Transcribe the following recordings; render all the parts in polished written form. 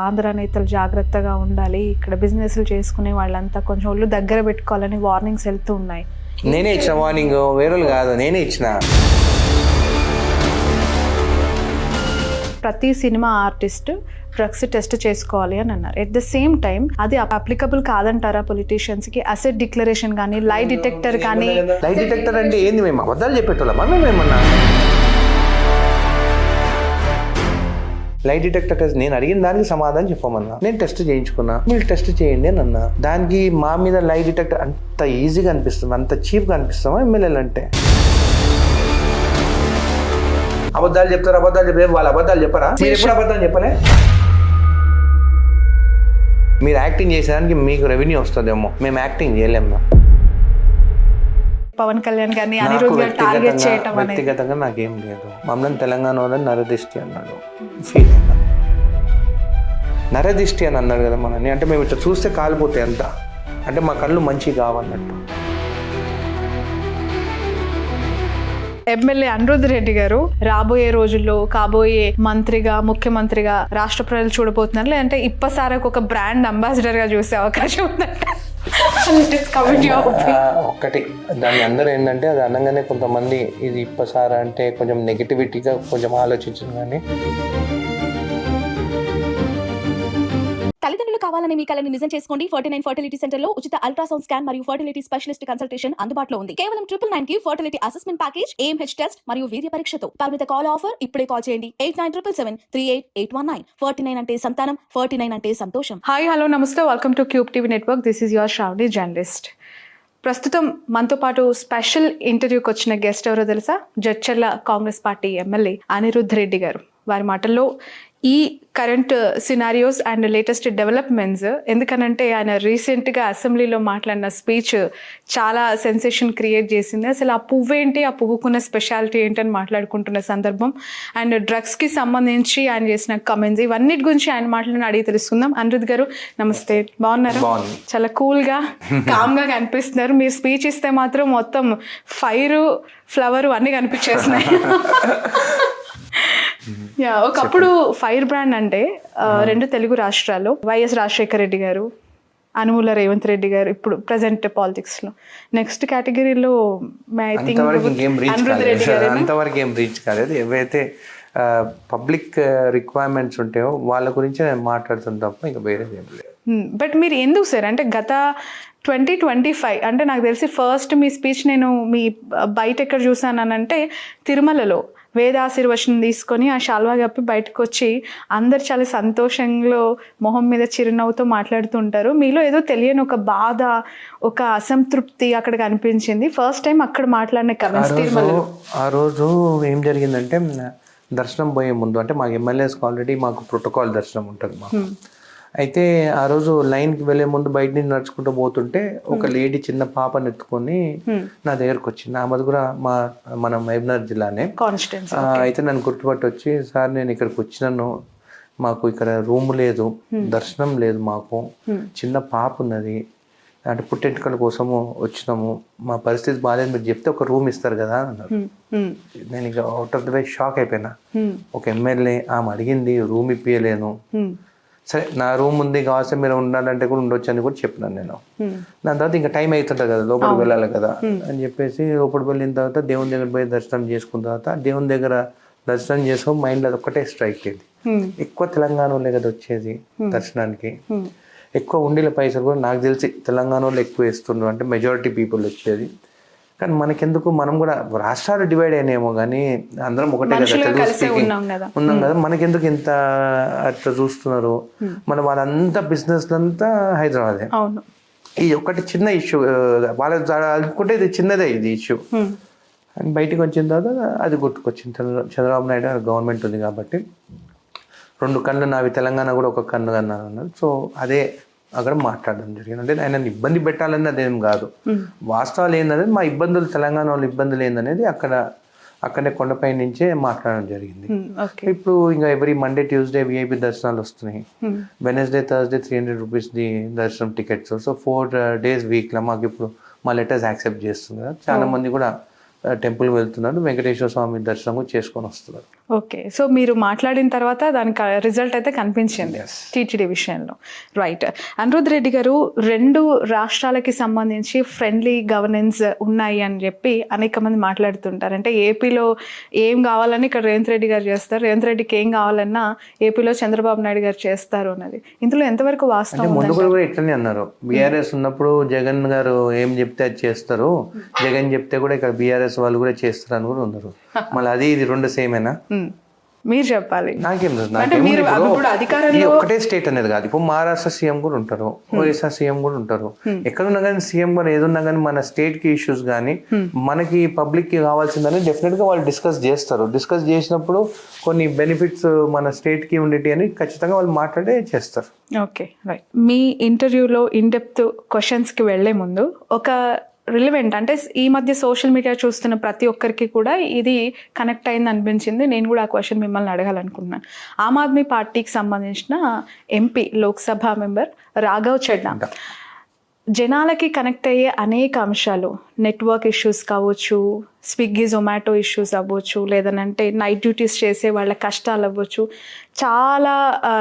ఆంధ్ర నేతలు జాగ్రత్తగా ఉండాలి, ఇక్కడ బిజినెస్లు చేసుకునే వాళ్ళంతా కొంచెం ఒళ్ళు దగ్గర పెట్టుకోవాలని వార్నింగ్స్ వెళ్తూ ఉన్నాయి. నేనే ఇచ్చిన వార్నింగ్, వేరే కాదు, నేనే ఇచ్చిన. ప్రతి సినిమా ఆర్టిస్ట్ డ్రగ్స్ టెస్ట్ చేసుకోవాలి అని అన్నారు. ఎట్ ద సేమ్ టైం అది అప్లికబుల్ కాదంటారా పొలిటీషియన్స్కి? అసెట్ డిక్లరేషన్ కానీ, లై డిటెక్టర్ కానీ. లై డిటెక్టర్ అంటే ఏంది? మేము అబద్ధాలు చెప్పేటోళ్ళమా? మేమేమన్నా లై డిటెక్టర్ టెస్ట్ నేను అడిగిన దానికి సమాధానం చెప్పమన్నా. నేను టెస్ట్ చేయించుకున్నా, మీరు టెస్ట్ చేయండి అని అన్నా. దానికి మా మీద లై డిటెక్టర్ అంత ఈజీగా అనిపిస్తుంది, అంత చీప్గా అనిపిస్తామా ఎమ్మెల్యేలు అంటే? అబద్ధాలు చెప్తారు, అబద్ధాలు చెప్పారు. వాళ్ళు అబద్ధాలు చెప్పరా? మీరు ఎప్పుడు అబద్ధాలు చెప్పలే? మీరు యాక్టింగ్ చేసేదానికి మీకు రెవెన్యూ వస్తుందేమో, మేము యాక్టింగ్ చేయలేము. పవన్ కళ్యాణ్ గారిని అనిరుద్ధ్ గారిని టార్గెట్ చేయటం అనేది వ్యక్తిగతంగా నాకేం లేదు. మమ్మల్ని తెలంగాణ వాళ్ళని నరదిష్టి అన్నాడు, ఫీల్ అయినా. నరదిష్టి అని అన్నాడు కదా మనని, అంటే మేము ఇట్లా చూస్తే కాలిపోతాయి అంతా, అంటే మా కళ్ళు మంచి కావన్నట్టు. ఎమ్మెల్యే అనిరుద్ధ్ రెడ్డి గారు రాబోయే రోజుల్లో కాబోయే మంత్రిగా, ముఖ్యమంత్రిగా రాష్ట్ర ప్రజలు చూడబోతున్నారు, లేదంటే ఇప్పసారకు ఒక బ్రాండ్ అంబాసిడర్ గా చూసే అవకాశం ఉందంట? ఒక్కటి దాన్ని అందరూ ఏంటంటే అది అనగానే కొంతమంది ఇది ఇప్పసారా అంటే కొంచెం నెగిటివిటీగా కొంచెం ఆలోచించింది. కానీ తల్లిదండ్రులు కావాలని మీ కలని నిజం చేసుకోండి. 49 ఫర్టిలిటీ సెంటర్ లో ఉచిత అల్ట్రాసౌండ్ స్కాన్ మరియు ఫర్టిలిటీ స్పెషలిస్ట్ కన్సల్టేషన్ అందుబాటులో ఉంది. కేవలం 999 కి fertility assessment package, AMH test మరియు వీర్య పరీక్షతో. పరిమిత కాల్ ఆఫర్. ఇప్పుడే కాల్ చేయండి 8977738819. 49 అంటే సంతానం, 49 అంటే సంతోషం. హాయ్, హలో, నమస్తే, welcome to Cube TV network. This is your Shravani, journalist. ప్రస్తుతం మనతో పాటు స్పెషల్ ఇంటర్వ్యూకి వచ్చిన గెస్ట్ ఎవరో తెలుసా? జడ్చర్ల కాంగ్రెస్ పార్టీ ఎమ్మెల్యే అనిరుద్ధ్ రెడ్డి గారు. వారి మాటల్లో ఈ current scenarios and latest developments, ఎందుకనంటే ఆయన రీసెంట్గా అసెంబ్లీలో మాట్లాడిన స్పీచ్ చాలా సెన్సేషన్ క్రియేట్ చేసింది. అసలు ఆ పువ్వు ఏంటి, ఆ పువ్వుకున్న స్పెషాలిటీ ఏంటని మాట్లాడుకుంటున్న సందర్భం, అండ్ డ్రగ్స్కి సంబంధించి ఆయన చేసిన కమెంట్స్, ఇవన్నిటి గురించి ఆయన మాట్లాడిన అడిగి తెలుసుకుందాం. అనిరుద్ధ్ గారు నమస్తే, బాగున్నారా? చాలా కూల్గా, కామ్గా కనిపిస్తున్నారు. మీరు స్పీచ్ ఇస్తే మాత్రం మొత్తం ఫైరు, ఫ్లవరు అన్నీ కనిపించేస్తున్నాయి. ఒకప్పుడు ఫైర్ బ్రాండ్ అంటే రెండు తెలుగు రాష్ట్రాల్లో వైఎస్ రాజశేఖర రెడ్డి గారు, అనుమూల రేవంత్ రెడ్డి గారు, ఇప్పుడు ప్రజెంట్ పాలిటిక్స్ లో నెక్స్ట్ కేటగిరీలో అంతవరకు ఏం రీచ్ కాలేదు. ఏవైతే పబ్లిక్ రిక్వైర్మెంట్స్ ఉంటాయో వాళ్ళ గురించి నేను మాట్లాడుతుంది తప్ప ఇంకా వేరేది ఏం లేదు. బట్ మీరు ఎందుకు సార్, అంటే గత 2025 అంటే నాకు తెలిసి ఫస్ట్ మీ స్పీచ్ నేను మీ బయట ఎక్కడ చూసానంటే తిరుమలలో వేదాశీర్వచనం తీసుకొని ఆ శాల్వా కప్పి బయటకు వచ్చి అందరు చాలా సంతోషంలో మొహం మీద చిరునవ్వుతో మాట్లాడుతుంటారు. మీలో ఏదో తెలియని ఒక బాధ, ఒక అసంతృప్తి అక్కడ కనిపించింది. ఫస్ట్ టైం అక్కడ మాట్లాడిన కమెంట్స్ తిరుమలలో. ఆ రోజు ఏం జరిగిందంటే, దర్శనం పోయే ముందు అంటే మాకు ఎమ్మెల్యేస్కి ఆల్రెడీ మాకు ప్రోటోకాల్ దర్శనం ఉంటుంది మాకు. అయితే ఆ రోజు లైన్కి వెళ్ళే ముందు బయట నుంచి నడుచుకుంటూ పోతుంటే ఒక లేడీ చిన్న పాపను ఎత్తుకొని నా దగ్గరకు వచ్చింది. ఆమెది కూడా మన మహబూబ్నగర్ జిల్లానే. అయితే నన్ను గుర్తుపట్టి వచ్చి, సార్ నేను ఇక్కడికి వచ్చినాను, మాకు ఇక్కడ రూమ్ లేదు, దర్శనం లేదు, మాకు చిన్న పాప ఉన్నది, అంటే పుట్టెంటుకల కోసము వచ్చినాము, మా పరిస్థితి బాగాలేదు, మీరు చెప్తే ఒక రూమ్ ఇస్తారు కదా అన్నారు. నేను ఇక out of the way shock అయిపోయినా. ఒక ఎమ్మెల్యే ఆమె అడిగింది, రూమ్ ఇప్పియలేను, సరే నా రూమ్ ఉంది కావాల్సి మీరు ఉండాలంటే కూడా ఉండొచ్చు అని కూడా చెప్పినాను నేను. దాని తర్వాత ఇంకా టైం అవుతుంటుంది కదా, లోపలికి వెళ్ళాలి కదా అని చెప్పేసి లోపలికి వెళ్ళిన తర్వాత దేవుని దగ్గర పోయి దర్శనం చేసుకున్న తర్వాత దేవుని దగ్గర దర్శనం చేసుకో మైండ్లో అది ఒక్కటే స్ట్రైక్ అయింది. ఎక్కువ తెలంగాణ వాళ్ళే కదా వచ్చేది దర్శనానికి, ఎక్కువ ఉండిల పైసలు కూడా నాకు తెలిసి తెలంగాణ వాళ్ళు ఎక్కువ వేస్తున్నారు, అంటే మెజారిటీ పీపుల్ వచ్చేది. కానీ మనకెందుకు, మనం కూడా రాష్ట్రాలు డివైడ్ అయినాయేమో కానీ అందరం ఒకటే కదా, తెలుగు స్పీకింగ్ ఉన్నాం కదా, మనకెందుకు ఇంత అట్లా చూస్తున్నారు? మన వాళ్ళంతా బిజినెస్ అంతా హైదరాబాదే. ఇది ఒకటి చిన్న ఇష్యూ, వాళ్ళ అనుకుంటే ఇది చిన్నదే ఇది ఇష్యూ అని బయటకు వచ్చిన తర్వాత అది గుర్తుకొచ్చింది. చంద్రబాబు నాయుడు గారు గవర్నమెంట్ ఉంది కాబట్టి 2 కళ్ళు నావి, తెలంగాణ కూడా ఒక కన్ను అన్నారు అన్నారు. సో అదే అక్కడ మాట్లాడడం జరిగింది. అంటే ఆయన ఇబ్బంది పెట్టాలని అదేం కాదు, వాస్తవాలు ఏందనేది, మా ఇబ్బందులు తెలంగాణ వాళ్ళ ఇబ్బందులు ఏందనేది అక్కడే కొండపై నుంచే మాట్లాడడం జరిగింది. ఇప్పుడు ఇంకా ఎవ్రీ మండే ట్యూస్డే VIP దర్శనాలు వస్తున్నాయి, వెనస్డే థర్స్డే 300 రూపీస్ది దర్శనం టికెట్స్. సో 4 days వీక్లో మాకు ఇప్పుడు మా లెటర్స్ యాక్సెప్ట్ చేస్తుంది కదా. చాలా మంది కూడా టెంపుల్ వెళ్తున్నారు, వెంకటేశ్వర స్వామి దర్శనం చేసుకొని వస్తున్నారు. ఓకే, సో మీరు మాట్లాడిన తర్వాత దానికి రిజల్ట్ అయితే కనిపించింది టీటీడీ విషయంలో. రైట్. అనిరుద్ రెడ్డి గారు, 2 రాష్ట్రాలకి సంబంధించి ఫ్రెండ్లీ గవర్నెన్స్ ఉన్నాయి అని చెప్పి అనేక మంది మాట్లాడుతుంటారు. అంటే ఏపీలో ఏం కావాలని ఇక్కడ రేవంత్ రెడ్డి గారు చేస్తారు, రేవంత్ రెడ్డికి ఏం కావాలన్నా ఏపీలో చంద్రబాబు నాయుడు గారు చేస్తారు అన్నది. ఇందులో ఎంతవరకు వాస్తవం? ముందు కూడా ఇట్లనే అన్నారు. బీఆర్ఎస్ ఉన్నప్పుడు జగన్ గారు ఏం చెప్తే అది చేస్తారు, జగన్ చెప్తే కూడా ఇక్కడ బీఆర్ఎస్ వాళ్ళు కూడా చేస్తారు అని కూడా ఉన్నారు. మళ్ళీ అది ఇది 2 సేమేనా? మీరు చెప్పాలి. నాకేం అధికారంలో ఒకటే స్టేట్ అనేది కాదు. ఇప్పుడు మహారాష్ట్ర సీఎం కూడా ఉంటారు, ఒరిస్సా సీఎం కూడా ఉంటారు. ఎక్కడున్నా కానీ సీఎం గారు ఏదున్నా కానీ మన స్టేట్ కి ఇష్యూస్ కానీ మనకి పబ్లిక్ కి కావాల్సిందని డెఫినెట్ గా వాళ్ళు డిస్కస్ చేస్తారు. డిస్కస్ చేసినప్పుడు కొన్ని బెనిఫిట్స్ మన స్టేట్ కి ఉండేటి అని ఖచ్చితంగా వాళ్ళు మాట్లాడే చేస్తారు. Okay, right. మీ ఇంటర్వ్యూలో ఇన్ డెప్త్ క్వశ్చన్స్ కి వెళ్లే ముందు ఒక రిలివెంట్, అంటే ఈ మధ్య సోషల్ మీడియా చూస్తున్న ప్రతి ఒక్కరికి కూడా ఇది కనెక్ట్ అయింది అనిపించింది. నేను కూడా ఆ క్వశ్చన్ మిమ్మల్ని అడగాలనుకుంటున్నాను. ఆమ్ ఆద్మీ పార్టీకి సంబంధించిన ఎంపీ, లోక్సభ మెంబర్ రాఘవ్ చెడ్డా జనాలకి కనెక్ట్ అయ్యే అనేక అంశాలు, నెట్వర్క్ ఇష్యూస్ కావచ్చు, స్విగ్గీ జొమాటో ఇష్యూస్ అవ్వచ్చు, లేదనంటే నైట్ డ్యూటీస్ చేసే వాళ్ళ కష్టాలు అవ్వచ్చు, చాలా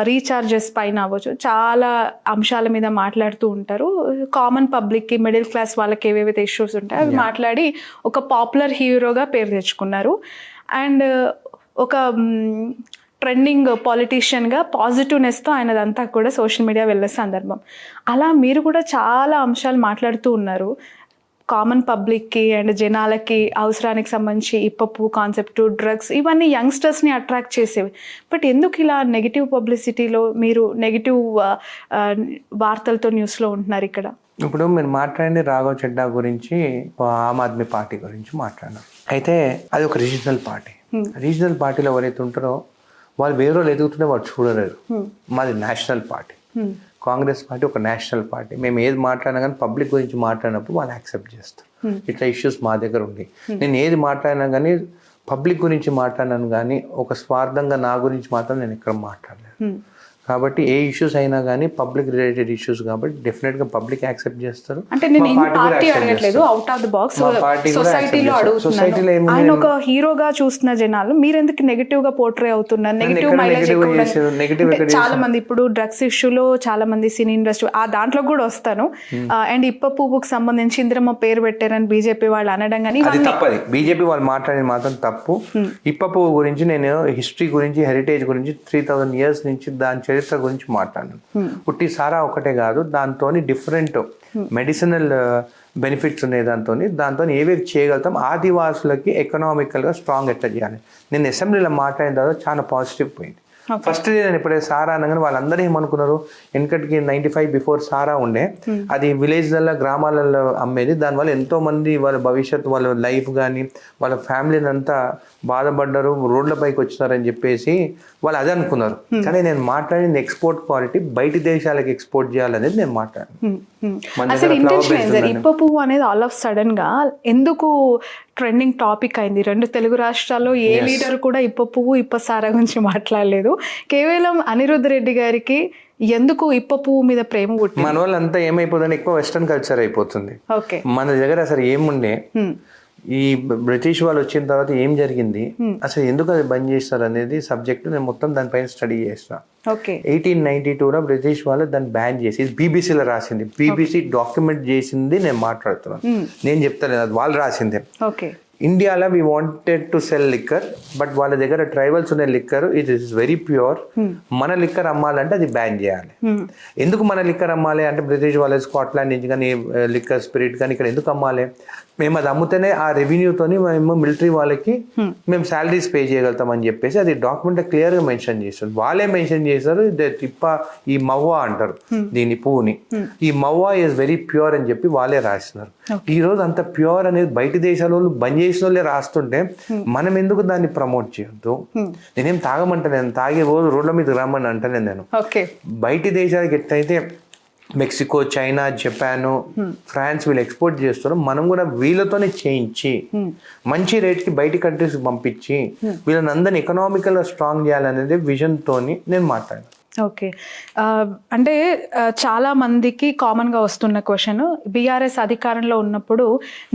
రీఛార్జెస్ పైన అవ్వచ్చు, చాలా అంశాల మీద మాట్లాడుతూ ఉంటారు. కామన్ పబ్లిక్కి, మిడిల్ క్లాస్ వాళ్ళకి ఏవేవైతే ఇష్యూస్ ఉంటాయో అవి మాట్లాడి ఒక పాపులర్ హీరోగా పేరు తెచ్చుకున్నారు. అండ్ ఒక ట్రెండింగ్ పాలిటీషియన్గా పాజిటివ్నెస్తో ఆయనదంతా కూడా సోషల్ మీడియా వెళ్ళే సందర్భం. అలా మీరు కూడా చాలా అంశాలు మాట్లాడుతూ ఉన్నారు. కామన్ పబ్లిక్కి అండ్ జనాలకి అవసరానికి సంబంధించి ఇప్పపు కాన్సెప్ట్, డ్రగ్స్, ఇవన్నీ యంగ్స్టర్స్ని అట్రాక్ట్ చేసేవి. బట్ ఎందుకు ఇలా నెగిటివ్ పబ్లిసిటీలో మీరు నెగిటివ్ వార్తలతో న్యూస్లో ఉంటున్నారు ఇక్కడ? ఇప్పుడు మీరు మాట్లాడింది రాఘవ్ చెడ్డా గురించి, ఆమ్ ఆద్మీ పార్టీ గురించి మాట్లాడినారు. అయితే అది ఒక రీజనల్ పార్టీ. రీజనల్ పార్టీలో ఎవరైతే ఉంటారో వాళ్ళు వేరే వాళ్ళు ఎదుగుతుంటే వాళ్ళు చూడలేరు. మాది నేషనల్ పార్టీ. కాంగ్రెస్ పార్టీ ఒక నేషనల్ పార్టీ. మేము ఏది మాట్లాడినా కానీ పబ్లిక్ గురించి మాట్లాడినప్పుడు వాళ్ళు యాక్సెప్ట్ చేస్తారు. ఇట్లా ఇష్యూస్ మా దగ్గర ఉంది. నేను ఏది మాట్లాడినా కానీ పబ్లిక్ గురించి మాట్లాడినాను కానీ ఒక స్వార్థంగా నా గురించి మాత్రం నేను ఇక్కడ మాట్లాడలేదు. కాబట్టి ఏ ఇష్యూస్ అయినా కానీ పబ్లిక్ రిలేటెడ్ ఇష్యూస్ కాబట్టి డెఫినెట్ గా పబ్లిక్ యాక్సెప్ట్ చేస్తారు. అంటే నేను ఈ పార్టీ అడగట్లేదు, అవుట్ ఆఫ్ ది బాక్స్ సొసైటీలో అడుగుతున్నాను. ఆయన ఒక హీరోగా చూస్తున్న జనాలు మీరెందుకు నెగిటివ్ గా పోర్ట్రే అవుతున్నారు? నెగిటివ్ మైలేజ్ చాలా మంది ఇప్పుడు డ్రగ్స్ ఇష్యూలో చాలా మంది సినీ ఇండస్ట్రీ ఆ దాంట్లో కూడా వస్తాను. అండ్ ఇప్ప పువ్వుకు సంబంధించి ఇంద్రమ్మ పేరు పెట్టారని బీజేపీ వాళ్ళు అనడం కానీ తప్పది. బీజేపీ వాళ్ళు మాట్లాడేది మాత్రం తప్పు. ఇప్ప పువ్వు గురించి నేను హిస్టరీ గురించి, హెరిటేజ్ గురించి 3000 years నుంచి దాని చరిత్ర గురించి మాట్లాడాను. పుట్టి సారా ఒకటే కాదు, దాంతో డిఫరెంట్ మెడిసినల్ బెనిఫిట్స్ ఉన్నాయి. దాంతో ఏవేవి చేయగలుగుతాం, ఆదివాసులకి ఎకనామికల్గా స్ట్రాంగ్ ఎట్లా చేయాలి. నేను అసెంబ్లీలో మాట్లాడిన తర్వాత చాలా పాజిటివ్ పోయింది. ఫస్ట్ నేను ఇప్పుడే సారా అనగానే వాళ్ళందరూ ఏమనుకున్నారు, వెనకటికి 95 బిఫోర్ సారా ఉండే, అది విలేజ్లలో, గ్రామాలలో అమ్మేది. దానివల్ల ఎంతో మంది వాళ్ళ భవిష్యత్తు, వాళ్ళ లైఫ్ కానీ వాళ్ళ ఫ్యామిలీని అంతా బాధపడ్డారు, రోడ్లపైకి వచ్చినారని చెప్పేసి వాళ్ళు అదే అనుకున్నారు. కానీ నేను మాట్లాడింది ఎక్స్పోర్ట్ క్వాలిటీ, బయటి దేశాలకు ఎక్స్పోర్ట్ చేయాలనేది నేను మాట్లాడాను. అసలు ఇంటెన్షన్ ఇప్ప పువ్వు అనేది ఆల్ ఆఫ్ సడన్ గా ఎందుకు ట్రెండింగ్ టాపిక్ అయింది? 2 తెలుగు రాష్ట్రాల్లో ఏ లీడర్ కూడా ఇప్ప పువ్వు, ఇప్ప సారా గురించి మాట్లాడలేదు. కేవలం అనిరుద్ రెడ్డి గారికి ఎందుకు ఇప్ప పువ్వు మీద ప్రేమ పుట్టింది? మన వాళ్ళంతా ఏమైపోతుంది, ఎక్కువ వెస్టర్న్ కల్చర్ అయిపోతుంది. మన దగ్గర అసలు ఏముండే, ఈ బ్రిటిష్ వాళ్ళు వచ్చిన తర్వాత ఏం జరిగింది, అసలు ఎందుకు అది బంద్ చేస్తారు అనేది సబ్జెక్ట్ నేను మొత్తం దానిపైన స్టడీ చేసిన. 1892లో బ్రిటిష్ వాళ్ళు దాన్ని బ్యాన్ చేసి, బీబీసీలో రాసింది, బీబీసీ డాక్యుమెంట్ చేసింది నేను మాట్లాడుతున్నాను. నేను చెప్తాను, అది వాళ్ళు రాసిందే. ఇండియాలో we wanted to cell liquor, but వాళ్ళ దగ్గర ట్రైబల్స్ ఉన్న liquor it is very pure. మన లిక్కర్ అమ్మాలంటే అది బ్యాన్ చేయాలి. ఎందుకు మన లిక్కర్ అమ్మాలి అంటే, బ్రిటిష్ వాళ్ళ స్కాట్లాండ్ నుంచి కానీ లిక్కర్ స్పిరిట్ కానీ ఇక్కడ ఎందుకు అమ్మాలి? మేము అది అమ్ముతేనే ఆ రెవెన్యూతోని మేము మిలిటరీ వాళ్ళకి మేము శాలరీస్ పే చేయగలుగుతాం అని చెప్పేసి అది డాక్యుమెంట్ క్లియర్ గా మెన్షన్ చేస్తారు. వాళ్ళే మెన్షన్ చేస్తారు, ఈ మవ్వా అంటారు దీని పువ్వుని, ఈ మవ్వా ఈజ్ వెరీ ప్యూర్ అని చెప్పి వాళ్ళే రాస్తున్నారు. ఈ రోజు అంత ప్యూర్ అనేది బయట దేశాల వాళ్ళు బంద్ చేసిన వాళ్ళే రాస్తుంటే మనం ఎందుకు దాన్ని ప్రమోట్ చేయొద్దు? నేనేం తాగమంటే, నేను తాగే రోజు రోడ్ల మీద రమ్మని అంటలేదు నేను. బయటి దేశాలకు ఎట్లయితే మెక్సికో, చైనా, జపాన్, ఫ్రాన్స్ వీళ్ళు ఎక్స్పోర్ట్ చేస్తారు, మనం కూడా వీళ్ళతోనే చేయించి మంచి రేట్కి బయట కంట్రీస్ పంపించి వీళ్ళని అందరినీ ఎకనామికల్గా స్ట్రాంగ్ చేయాలనేది విజన్ తోని నేను మాట్లాడాను. ఓకే. అంటే చాలా మందికి కామన్‌గా వస్తున్న క్వెషన్, బీఆర్ఎస్ అధికారంలో ఉన్నప్పుడు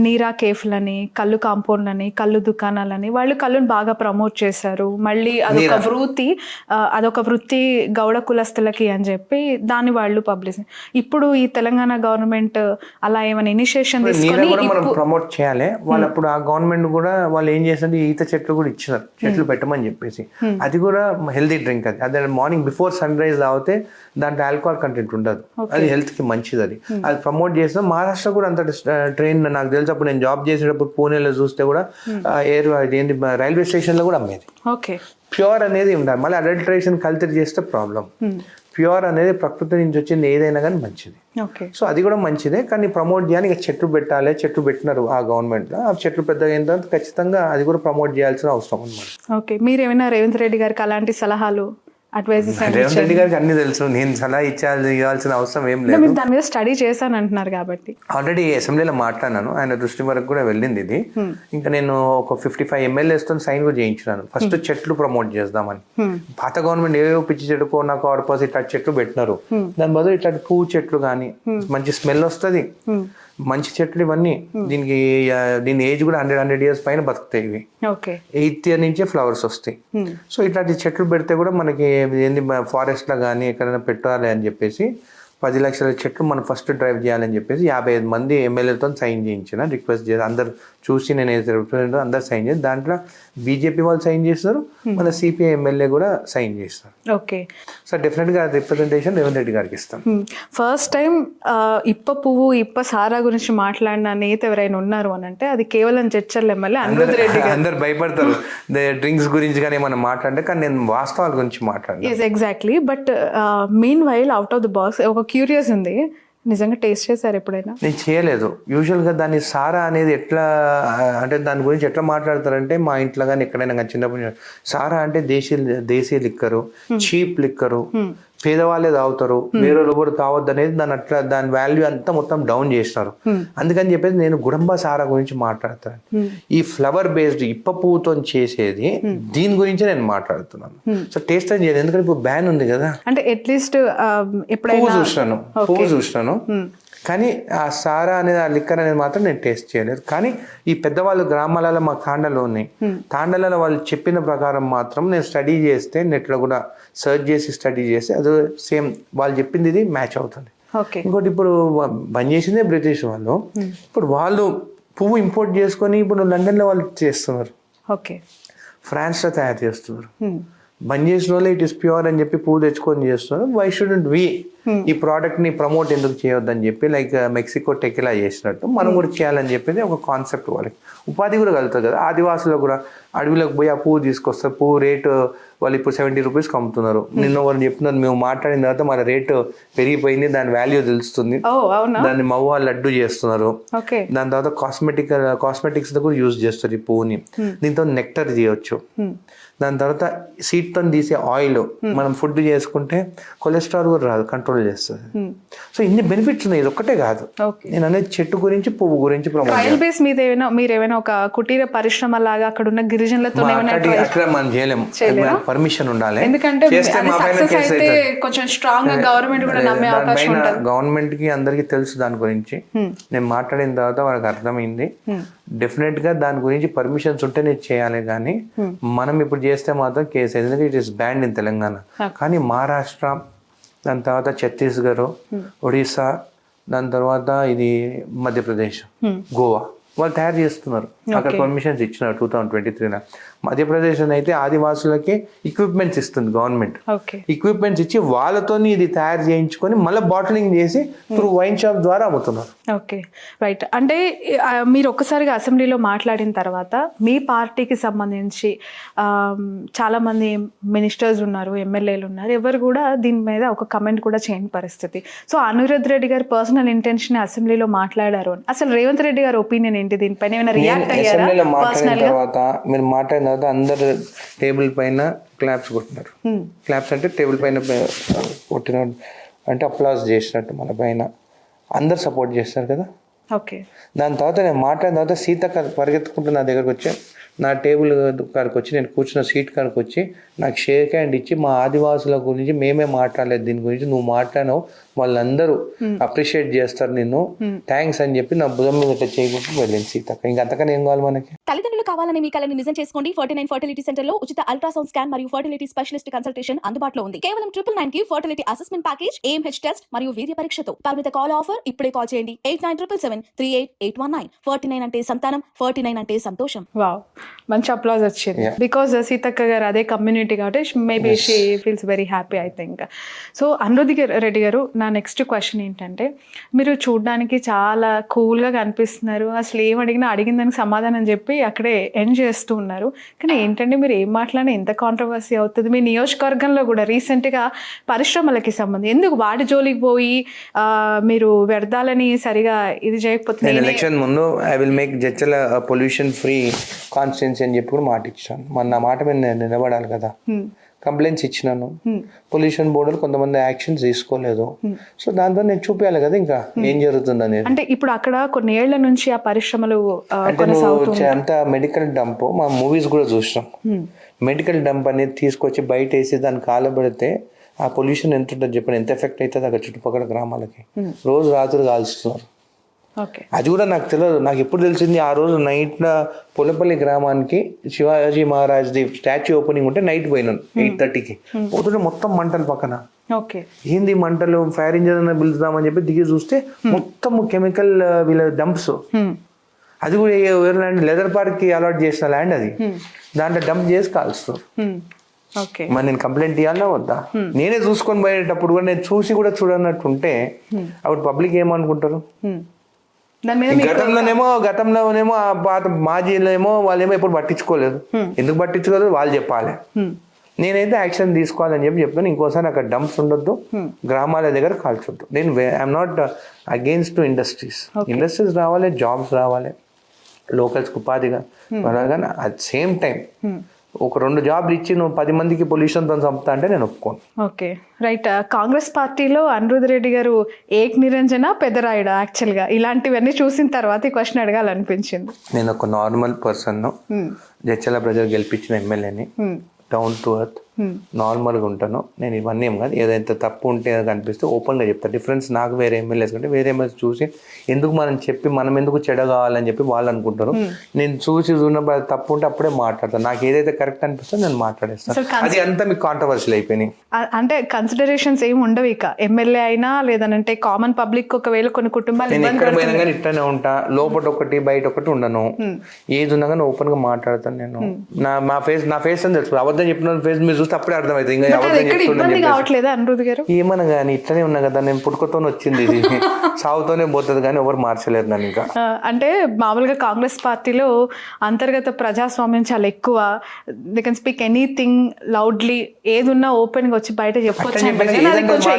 నీరా కేఫ్‌లని, కల్లు కాంపౌండ్‌లని, కల్లు దుకాణాలని వాళ్ళు కల్లుని బాగా ప్రమోట్ చేశారు. మళ్ళీ అదొక వృత్తి గౌడ కులస్తులకి అని చెప్పి దాన్ని వాళ్ళు పబ్లిష్. ఇప్పుడు ఈ తెలంగాణ గవర్నమెంట్ అలా ఏమైనా ఇనిషియేషన్ తీసుకొని మనం ప్రమోట్ చేయాలి. వాళ్ళు అప్పుడు ఆ గవర్నమెంట్ కూడా వాళ్ళు ఏం చేసింది, ఈత చెట్లు కూడా ఇచ్చినారు, చెట్లు పెట్టమని చెప్పేసి. అది కూడా హెల్తీ డ్రింక్. అది మార్నింగ్ బిఫోర్ సన్ రైజ్ తాగితే దాంట్లో ఆల్కహాల్ కంటెంట్ ఉండదు, అది హెల్త్ కి మంచిది. అది ప్రమోట్ చేసిన మహారాష్ట్ర కూడా అంత ట్రైన్ నాకు తెలిసి అప్పుడు నేను జాబ్ చేసేటప్పుడు పూణేలో చూస్తే కూడా రైల్వే స్టేషన్ లో కూడా అమ్మేది. ఓకే. ప్యూర్ అనేది ఉండాలి. మళ్ళీ అడల్టరేషన్ కల్చర్ చేస్తే ప్రాబ్లం. ప్యూర్ అనేది ప్రకృతి నుంచి వచ్చింది ఏదైనా కానీ మంచిది. సో అది కూడా మంచిదే, కానీ ప్రమోట్ చేయాలి. ఇక చెట్లు పెట్టాలి, చెట్లు పెట్టినారు ఆ గవర్నమెంట్ లో, ఆ చెట్లు పెద్దగా అయిన తర్వాత ఖచ్చితంగా అది కూడా ప్రమోట్ చేయాల్సిన అవసరం అన్నమాట. ఓకే. మీరు ఏమైనా రేవంత్ రెడ్డి గారికి అలాంటి సలహాలు అడ్వైజెస్? రేవంత్ రెడ్డి గారికి అన్ని తెలుసు, నేను సలహా ఇవ్వాల్సిన అవసరం ఏం లేదు. మీరు దాని మీద స్టడీ చేశాను అంటున్నారు కాబట్టి. ఆల్రెడీ అసెంబ్లీలో మాట్లాడినాను, ఆయన దృష్టి వరకు కూడా వెళ్ళింది ఇది. ఇంకా నేను ఒక 55 MLAs తో సైన్ కూడా చేయించినాను. ఫస్ట్ చెట్లు ప్రమోట్ చేద్దామని. పాత గవర్నమెంట్ ఏవో పిచ్చి చెట్టు కోన కార్పస్ ఇట్లా చెట్లు పెట్టినారు, దాని బదులు ఇట్లాంటి పువ్వు చెట్లు కానీ మంచి స్మెల్ వస్తుంది, మంచి చెట్లు ఇవన్నీ. దీని ఏజ్ కూడా 100 years పైన బతుకుతాయి ఇవి. 8th year నుంచే ఫ్లవర్స్ వస్తాయి. సో ఇట్లాంటి చెట్లు పెడితే కూడా మనకి ఏంది ఫారెస్ట్ లో కానీ ఎక్కడైనా పెట్టాలి అని చెప్పేసి 10 లక్షల చెట్లు మనం ఫస్ట్ డ్రైవ్ చేయాలని చెప్పేసి 55 మంది ఎమ్మెల్యేలతో సైన్ చేయించిన, రిక్వెస్ట్ చేసి అందరు చూసి నేను ఏదైతే రిప్రజెంట్ అందరు సైన్ చేసి, దాంట్లో బీజేపీ వాళ్ళు సైన్ చేస్తారు, మన సిపిఐ ఎమ్మెల్యే కూడా సైన్ చేస్తారు. ఓకే. సో డెఫినెట్ గా రిప్రజెంటేషన్ రేవంత్ రెడ్డి గారికి ఇస్తాం. ఫస్ట్ టైం ఇప్ప పువ్వు ఇప్ప సారా గురించి మాట్లాడిన నేత ఎవరైనా ఉన్నారు అని అంటే అది కేవలం చర్చల ఎమ్మెల్యే అనిరుద్ రెడ్డి గారు. అందరు భయపడతారు డ్రింక్స్ గురించి కానీ ఏమైనా మాట్లాడితే, కానీ నేను వాస్తవాల గురించి మాట్లాడాను. Exactly. But mean while out of the box ఒక క్యూరియస్ ఉంది, నిజంగా టేస్ట్ చేశారు ఎప్పుడైనా? నేను చేయలేదు. యూజువల్గా దాన్ని సారా అనేది ఎట్లా అంటే దాని గురించి ఎట్లా మాట్లాడతారంటే, మా ఇంట్లో కానీ ఎక్కడైనా కానీ చిన్నప్పుడు సారా అంటే దేశీ లిక్కరు, చీప్ లిక్కరు, పేదవాళ్ళే తాగుతారు, వేరే కూడా తావద్దు అనేది దాని వాల్యూ అంతా మొత్తం డౌన్ చేసినారు. అందుకని చెప్పేసి నేను గుడంబ సారా గురించి మాట్లాడతాను. ఈ ఫ్లవర్ బేస్డ్ ఇప్ప పువ్వుతో చేసేది దీని గురించి నేను మాట్లాడుతున్నాను. సో టేస్ట్ అని చేయలేదు, ఎందుకంటే ఇప్పుడు బ్యాన్ ఉంది కదా. అంటే అట్లీస్ట్ పువ్వు చూసినాను కానీ ఆ సారా అనేది ఆ లిక్కర్ అనేది మాత్రం నేను టేస్ట్ చేయలేదు. కానీ ఈ పెద్దవాళ్ళు గ్రామాలలో మా తాండలో ఉన్నాయి, తాండలలో వాళ్ళు చెప్పిన ప్రకారం మాత్రం నేను స్టడీ చేస్తే, నెట్లో కూడా సర్చ్ చేసి స్టడీ చేస్తే అది సేమ్ వాళ్ళు చెప్పింది ఇది మ్యాచ్ అవుతుంది. ఇంకోటి ఇప్పుడు బంద్ చేసిందే బ్రిటిష్ వాళ్ళు, ఇప్పుడు వాళ్ళు పువ్వు ఇంపోర్ట్ చేసుకొని ఇప్పుడు లండన్లో వాళ్ళు చేస్తున్నారు, ఫ్రాన్స్లో తయారు చేస్తున్నారు. బంద్ చేసిన వాళ్ళు ఇట్ ఇస్ ప్యూర్ అని చెప్పి పువ్వు తెచ్చుకొని చేస్తున్నారు. వై షుడెంట్ వి ఈ ప్రోడక్ట్ ని ప్రమోట్ ఎందుకు చేయొద్దని చెప్పి, లైక్ మెక్సికో టెకిలా చేసినట్టు మనం కూడా చేయాలని చెప్పేది ఒక కాన్సెప్ట్. వాళ్ళకి ఉపాధి కూడా కలుగుతుంది కదా. ఆదివాసులు కూడా అడవిలోకి పోయి ఆ పువ్వు తీసుకొస్తారు, పువ్వు రేటు వాళ్ళు ఇప్పుడు 70 rupees అమ్ముతున్నారు. నిన్న వాళ్ళు చెప్తున్నారు, మేము మాట్లాడిన తర్వాత మన రేటు పెరిగిపోయింది, దాని వాల్యూ తెలుస్తుంది, దాన్ని మవ్వ లడ్డు చేస్తున్నారు. దాని తర్వాత కాస్మెటిక్స్ కూడా యూజ్ చేస్తారు ఈ పువ్వుని. దీంతో నెక్టర్ చేయొచ్చు. దాని తర్వాత సీడ్ తో తీసే ఆయిల్ మనం ఫుడ్ చేసుకుంటే కొలెస్ట్రాల్ కూడా రాదు, కంట్రోల్ చేస్తుంది. సో ఇన్ని బెనిఫిట్స్ ఉన్నాయి, ఇది ఒక్కటే కాదు. నేను అనేది చెట్టు గురించి పువ్వు గురించి మీరు ఏమైనా ఒక కుటీర పరిశ్రమ లాగా అక్కడ ఉన్న గిరిజనులతో అక్కడ మనం చేయలేము, పర్మిషన్ ఉండాలి. ఎందుకంటే గవర్నమెంట్ కి అందరికి తెలుసు దాని గురించి. నేను మాట్లాడిన తర్వాత వాళ్ళకి అర్థమైంది. డెఫినెట్ గా దాని గురించి పర్మిషన్స్ ఉంటేనే చేయాలి, కానీ మనం ఇప్పుడు చేస్తే మాత్రం కేసు, ఎందుకంటే it is banned in Telangana. కానీ మహారాష్ట్ర, దాని తర్వాత ఛత్తీస్గఢ్, ఒడిస్సా, దాని తర్వాత ఇది మధ్యప్రదేశ్, గోవా వాళ్ళు తయారు చేస్తున్నారు. అక్కడ పర్మిషన్స్ ఇచ్చినారు 2023లో. మధ్యప్రదేశ్ అయితే ఆదివాసులకి ఎక్విప్మెంట్స్ ఇస్తుంది గవర్నమెంట్. ఎక్విప్మెంట్స్ ఇచ్చి వాళ్ళతో ఇది తయారు చేయించుకొని మళ్ళీ బాటిలింగ్ చేసి త్రూ వైన్ షాప్ ద్వారా అమ్ముతున్నారు. Okay, right. అంటే మీరు ఒక్కసారిగా అసెంబ్లీలో మాట్లాడిన తర్వాత మీ పార్టీకి సంబంధించి చాలా మంది మినిస్టర్స్ ఉన్నారు, ఎమ్మెల్యేలు ఉన్నారు, ఎవరు కూడా దీని మీద ఒక కమెంట్ కూడా చేయని పరిస్థితి. సో అనిరుద్ రెడ్డి గారి పర్సనల్ ఇంటెన్షన్ అసెంబ్లీలో మాట్లాడారు. అసలు రేవంత్ రెడ్డి గారి ఒపీనియన్ ఏంటి దీనిపైన? ఏమైనా రియాక్ట్ అయ్యారా? మీరు మాట్లాడిన తర్వాత అందరు టేబుల్ పైన క్లాప్స్ కొట్టినారు. క్లాప్స్ అంటే టేబుల్ పైన కొట్టిన అంటే అప్లాజ్ చేసినట్టు మన పైన అందరు సపోర్ట్ చేస్తారు కదా. ఓకే. దాని తర్వాత నేను మాట్లాడిన తర్వాత సీతక్క పరిగెత్తుకుంటూ నా దగ్గరకు వచ్చి నా టేబుల్ కాడికి వచ్చి నేను కూర్చున్న సీట్ కాడికి వచ్చి నాకు షేక్ హ్యాండ్ ఇచ్చి మా ఆదివాసుల గురించి మేమే మాట్లాడలేదు దీని గురించి నువ్వు మాట్లాడినావు వాళ్ళందరూ అప్రిషియేట్ చేస్తారు నిన్ను థ్యాంక్స్ అని చెప్పి నా భుజం మీద ఇట్లా చేయకుండా వెళ్ళింది సీతక్క. ఇంకా అంతకన్నా ఏం కావాలి మనకి? తల్లిదండ్రులు కావాలని మీ కలని నిజం చేసుకోండి. 49 ఫర్టిలిటీ సెంటర్ లో ఉచిత అల్ట్రాసౌండ్ స్కాన్ మరియు ఫర్టిలిటీ స్పెషలిస్ట్ కన్సల్టేషన్ అందుబాటులో ఉంది. కేవలం 999 కి fertility assessment package, AMH test మరియు వీర్య పరీక్షతో పరిమిత కాల్ ఆఫర్. ఇప్పుడే కాల్ చేయండి 8977738819. 49 అంటే సంతానం, 49 అంటే సంతోషం. వావ్, మంచి అప్లాజ్ వచ్చింది. బికాజ్ సీతక్క గారు అదే కమ్యూనిటీ కాబట్టి maybe she feels very happy I think. So Anirudh Reddy గారు, నా నెక్స్ట్ క్వశ్చన్ ఏంటంటే, మీరు చూడడానికి చాలా కూల్గా కనిపిస్తున్నారు, అసలు ఏం అడిగినా అడిగిన దానికి సమాధానం చెప్పి అక్కడే ఎండ్ చేస్తూ ఉన్నారు. కానీ ఏంటంటే మీరు ఏం మాట్లాడినా ఎంత కాంట్రవర్సీ అవుతుంది. మీ నియోజకవర్గంలో కూడా రీసెంట్గా పరిశ్రమలకి సంబంధం ఎందుకు వాడి జోలికి పోయి మీరు వ్యర్థాలని సరిగా ఇది చేయకపోతే ఎలక్షన్ ముందు I will make Jadcherla pollution free constituency అని చెప్పి కూడా మాట ఇచ్చాను. మన నా మాట మీద నేను నిలబడాలి కదా. కంప్లైంట్స్ ఇచ్చినాను, పొల్యూషన్ బోర్డులు కొంతమంది యాక్షన్స్ తీసుకోలేదు. సో దాంతో నేను చూపించాలి కదా ఇంకా ఏం జరుగుతుంది అనేది. అంటే ఇప్పుడు అక్కడ కొన్ని ఏళ్ల నుంచి ఆ పరిశ్రమలు అంటే నువ్వు అంత మెడికల్ డంప్ మా మూవీస్ కూడా చూసినాం. మెడికల్ డంప్ అనేది తీసుకొచ్చి బయట వేసి దాన్ని కాలబెడితే ఆ పొల్యూషన్ ఎంత ఉంటుంది చెప్పండి, ఎంత ఎఫెక్ట్ అవుతుంది అక్కడ చుట్టుపక్కల గ్రామాలకి. రోజు రాత్రి కాల్చుతున్నారు. అది కూడా నాకు తెలియదు. నాకు ఎప్పుడు తెలిసింది, ఆ రోజు నైట్ పొలపల్లి గ్రామానికి శివాజీ మహారాజ్ది స్టాచ్యూ ఓపెనింగ్ ఉంటే నైట్ పోయినాను 8:30కి. పోతుంటే మొత్తం మంటలు పక్కన. ఏంది మంటలు, ఫైర్ ఇంజిన్ పిలుద్దామని చెప్పి దిగి చూస్తే మొత్తం కెమికల్ వీళ్ళ డంప్స్. అది కూడా ల్యాండ్ లెదర్ పార్క్ కి అలాట్ చేసిన ల్యాండ్ అది. దాంట్లో డంప్ చేసి కాల్స్తారు. మరి నేను కంప్లైంట్ ఇవ్వాలా వద్దా? నేనే చూసుకొని పోయేటప్పుడు కూడా నేను చూసి కూడా చూడనట్టుంటే అప్పుడు పబ్లిక్ ఏమనుకుంటారు? గతంలోనేమో ఆ పాత మాజీలేమో వాళ్ళేమో ఎప్పుడు పట్టించుకోలేదు. ఎందుకు పట్టించుకోలేదు వాళ్ళు చెప్పాలి. నేనైతే యాక్షన్ తీసుకోవాలని చెప్పి చెప్తాను. ఇంకోసారి అక్కడ డంప్స్ ఉండొద్దు, గ్రామాల దగ్గర కాల్చొద్దు. నేను I'm not against industries. Industries రావాలి, జాబ్స్ రావాలి, లోకల్స్కి ఉపాధిగా. కానీ అట్ సేమ్ టైం ఒక 2 జాబ్లు ఇచ్చి నువ్వు 10 మందికి పొల్యూషన్తో చంపుతా అంటే నేను ఒప్పుకోను. Okay, right. కాంగ్రెస్ పార్టీలో అనిరుద్ధ్ రెడ్డి గారు ఏక్ నిరంజన పెద్దరాయుడు. యాక్చువల్గా ఇలాంటివన్నీ చూసిన తర్వాత ఈ క్వశ్చన్ అడగాలనిపించింది. నేను ఒక నార్మల్ పర్సన్, జడ్చల ప్రజలు గెలిపించిన ఎమ్మెల్యేని, డౌన్ టు ఎర్త్, నార్మల్గా ఉంటాను. నేను ఇవన్నీ ఏం కాదు, ఏదైతే తప్పు ఉంటే కనిపిస్తే ఓపెన్గా చెప్తాను. డిఫరెన్స్ నాకు వేరే ఎమ్మెల్యేస్ కంటే వేరే ఎమ్మెల్యేస్ చూసి ఎందుకు మనం చెప్పి మనం ఎందుకు చెడ కావాలని చెప్పి వాళ్ళు అనుకుంటారు. నేను చూసి చూసినప్పుడు అది తప్పు ఉంటే అప్పుడే మాట్లాడతాను. నాకు ఏదైతే కరెక్ట్ అనిపిస్తుందో నేను మాట్లాడేస్తాను. అది అంతా మీకు కాంట్రవర్షియల్ అయిపోయినాయి. అంటే కన్సిడరేషన్స్ ఏమి ఉండవు ఇక, ఎమ్మెల్యే అయినా లేదంటే కామన్ పబ్లిక్. ఒకవేళ కొన్ని కుటుంబాలు నేను ఎక్కడ పోయినా కానీ ఇట్లానే ఉంటా, లోపల ఒకటి బయట ఒకటి ఉండను. ఏది ఉన్నా కానీ ఓపెన్ గా మాట్లాడతాను. నేను నా ఫేస్ అని తెలుసు. అబద్ధం చెప్పిన ఫేస్ మీరు చూస్తే అప్పుడే అర్థమైంది. ఇంకా ఏమన్నా కానీ ఇట్లనే ఉన్నా కదా, నేను పుట్టుకతో వచ్చింది, ఇది సాగుతోనే పోతుంది కానీ ఎవరు మార్చలేరు నన్ను ఇంకా. అంటే మామూలుగా కాంగ్రెస్ పార్టీలో అంతర్గత ప్రజాస్వామ్యం చాలా ఎక్కువ. They can speak anything loudly, ఏదున్నా ఓపెన్ గా వచ్చి బయట చెప్పొచ్చు.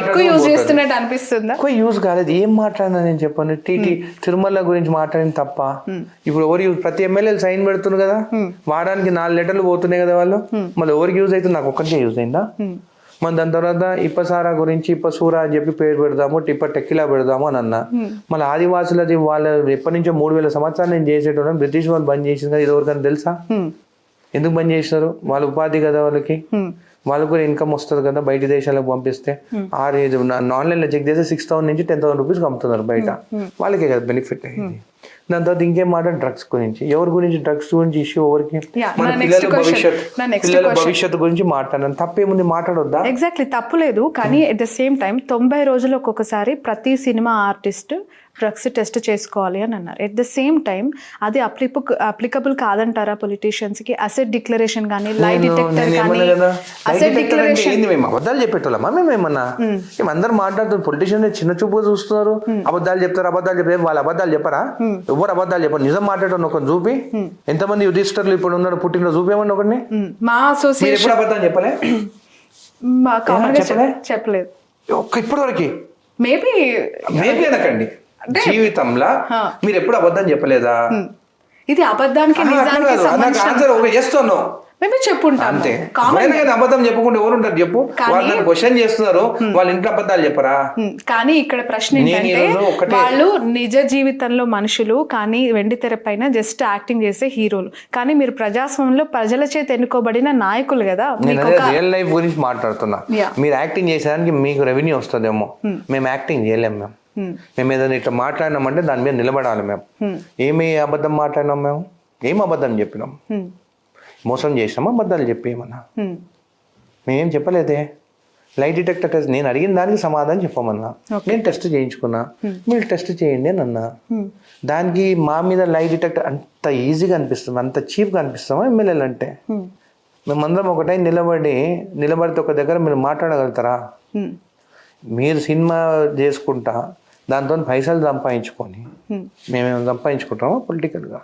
ఎక్కువ యూజ్ చేస్తున్నట్టు అనిపిస్తుంది. ఎక్కువ యూజ్ కాలేదు. ఏం మాట్లాడినా నేను చెప్పాను, తిరుమల గురించి మాట్లాడిన తప్ప. ఇప్పుడు ఎవరు ప్రతి ఎమ్మెల్యేలు సైన్ పెడుతున్నారు కదా, వారానికి 4 లెటర్లు పోతున్నాయి కదా వాళ్ళు. మళ్ళీ ఎవరికి యూజ్ అయితే నాకు ఒక్కరికే యూజ్ అయిందా? మన దాని తర్వాత ఇప్పసారా గురించి ఇప్పసూరా అని చెప్పి పేరు పెడదాము, టిప్ప టెక్కిలా పెడదాము అని అన్నా. మళ్ళీ ఆదివాసులది వాళ్ళు ఎప్పటి నుంచో 3000 సంవత్సరాలు నేను చేసేటోళ్ళని బ్రిటిష్ వాళ్ళు బంద్ చేసింది కదా. ఇది ఎవరికైనా తెలుసా ఎందుకు బంద్ చేసినారు? వాళ్ళ ఉపాధి కదా వాళ్ళకి, వాళ్ళకు కూడా ఇన్కమ్ వస్తుంది కదా. బయట దేశాలకు పంపిస్తే ఆన్లైన్ లో చెక్ చేస్తే 6,000 నుంచి 10,000 రూపీస్ అమ్ముతున్నారు బయట. వాళ్ళకే కదా బెనిఫిట్ అయింది. దాని తర్వాత ఇంకేం మాట, డ్రగ్స్ గురించి. ఎవరి గురించి డ్రగ్స్ గురించి ఇష్యూ ఎవరికి? మన పిల్లల భవిష్యత్తు గురించి మాట్లాడాను. తప్పేముంది, మాట్లాడొద్దా? ఎగ్జాక్ట్లీ తప్పు లేదు. కానీ అట్ ద సేమ్ టైం 90 రోజులు ఒక్కొక్కసారి ప్రతి సినిమా ఆర్టిస్ట్ డ్రగ్స్ టెస్ట్ చేసుకోవాలి అని అన్నారు. ఎట్ ద సేమ్ టైం అది అప్లికబుల్ కాదంటారా పొలిటీషియన్స్ కి? అసెట్ డిక్లరేషన్ కానీ, లై డిటెక్టర్ కానీ, అసెట్ డిక్లరేషన్. మేము అబద్ధాలు చెప్పేటోళ్ళమా? మేమేమన్నా అందరు మాట్లాడుతున్నారు, పొలిటీషియన్ చిన్న చూపుగా చూస్తున్నారు. అబద్ధాలు చెప్తారు, అబద్ధాలు చెప్తారు. వాళ్ళు అబద్ధాలు చెప్పరా? ఎవరు అబద్ధాలు చెప్పరు. నిజం మాట్లాడడం ఒక చూపి. ఎంతమంది యుధిష్ఠర్లు ఇప్పుడు ఉన్నాడు, పుట్టిన చూపేమన్నా ఒకరిని. మా అసోసియేషన్ అబద్ధాలు చెప్పలే, చెప్పలేదు ఇప్పటి వరకు. మేబీ అనకండి, జీవితంలో మీరు ఎప్పుడు అబద్ధం చెప్పలేదా? ఇది అబద్ధానికి ఆన్సర్ ఒక చేస్తున్నావు. మేమే చెప్పుంటాం అంతే కామన్. ఎవరైనా కదా అబద్ధం చెప్పకుండా ఎవరు ఉంటారు చెప్పు? వాళ్ళు నన్ను క్వశ్చన్ చేస్తున్నారు, వాళ్ళ ఇంట్లో అబద్ధాలు చెప్పరా? కానీ ఇక్కడ ప్రశ్న ఏంటంటే ఈరోజు ఒకటే- వాళ్ళు నిజ జీవితంలో మనుషులు, కానీ వెండి తెర పైన జస్ట్ యాక్టింగ్ చేసే హీరోలు. కానీ మీరు ప్రజాస్వామ్యంలో ప్రజల చేత ఎన్నుకోబడిన నాయకులు కదా. నేను అదే రియల్ లైఫ్ గురించి మాట్లాడుతున్నా. Yeah. మీరు యాక్టింగ్ చేసేదానికి మీకు రెవెన్యూ వస్తుందేమో, మేము యాక్టింగ్ చేయలేము. మేము ఏదైనా ఇట్లా మాట్లాడినామంటే దాని మీద నిలబడాలి. మేము ఏమి అబద్ధం మాట్లాడినాం? మేము ఏం అబద్ధం చెప్పినాం? మోసం చేసినామా? అబద్ధాలు చెప్పి ఏమన్నా? మేమేం చెప్పలేదే. లైట్ డిటెక్టర్ టెస్ట్ నేను అడిగిన దానికి సమాధానం చెప్పమన్నా. నేను టెస్ట్ చేయించుకున్నా, మీరు టెస్ట్ చేయండి అని అన్నా. దానికి మా మీద లైట్ డిటెక్టర్ అంత ఈజీగా అనిపిస్తుంది, అంత చీప్గా అనిపిస్తామా ఎమ్మెల్యేలు అంటే? మేమందరం ఒకటే నిలబడితే ఒక దగ్గర మీరు మాట్లాడగలుగుతారా? మీరు సినిమా చేసుకుంటా దాంతో పైసలు సంపాదించుకొని మేమేమో సంపాదించుకుంటామా? పొలిటికల్గా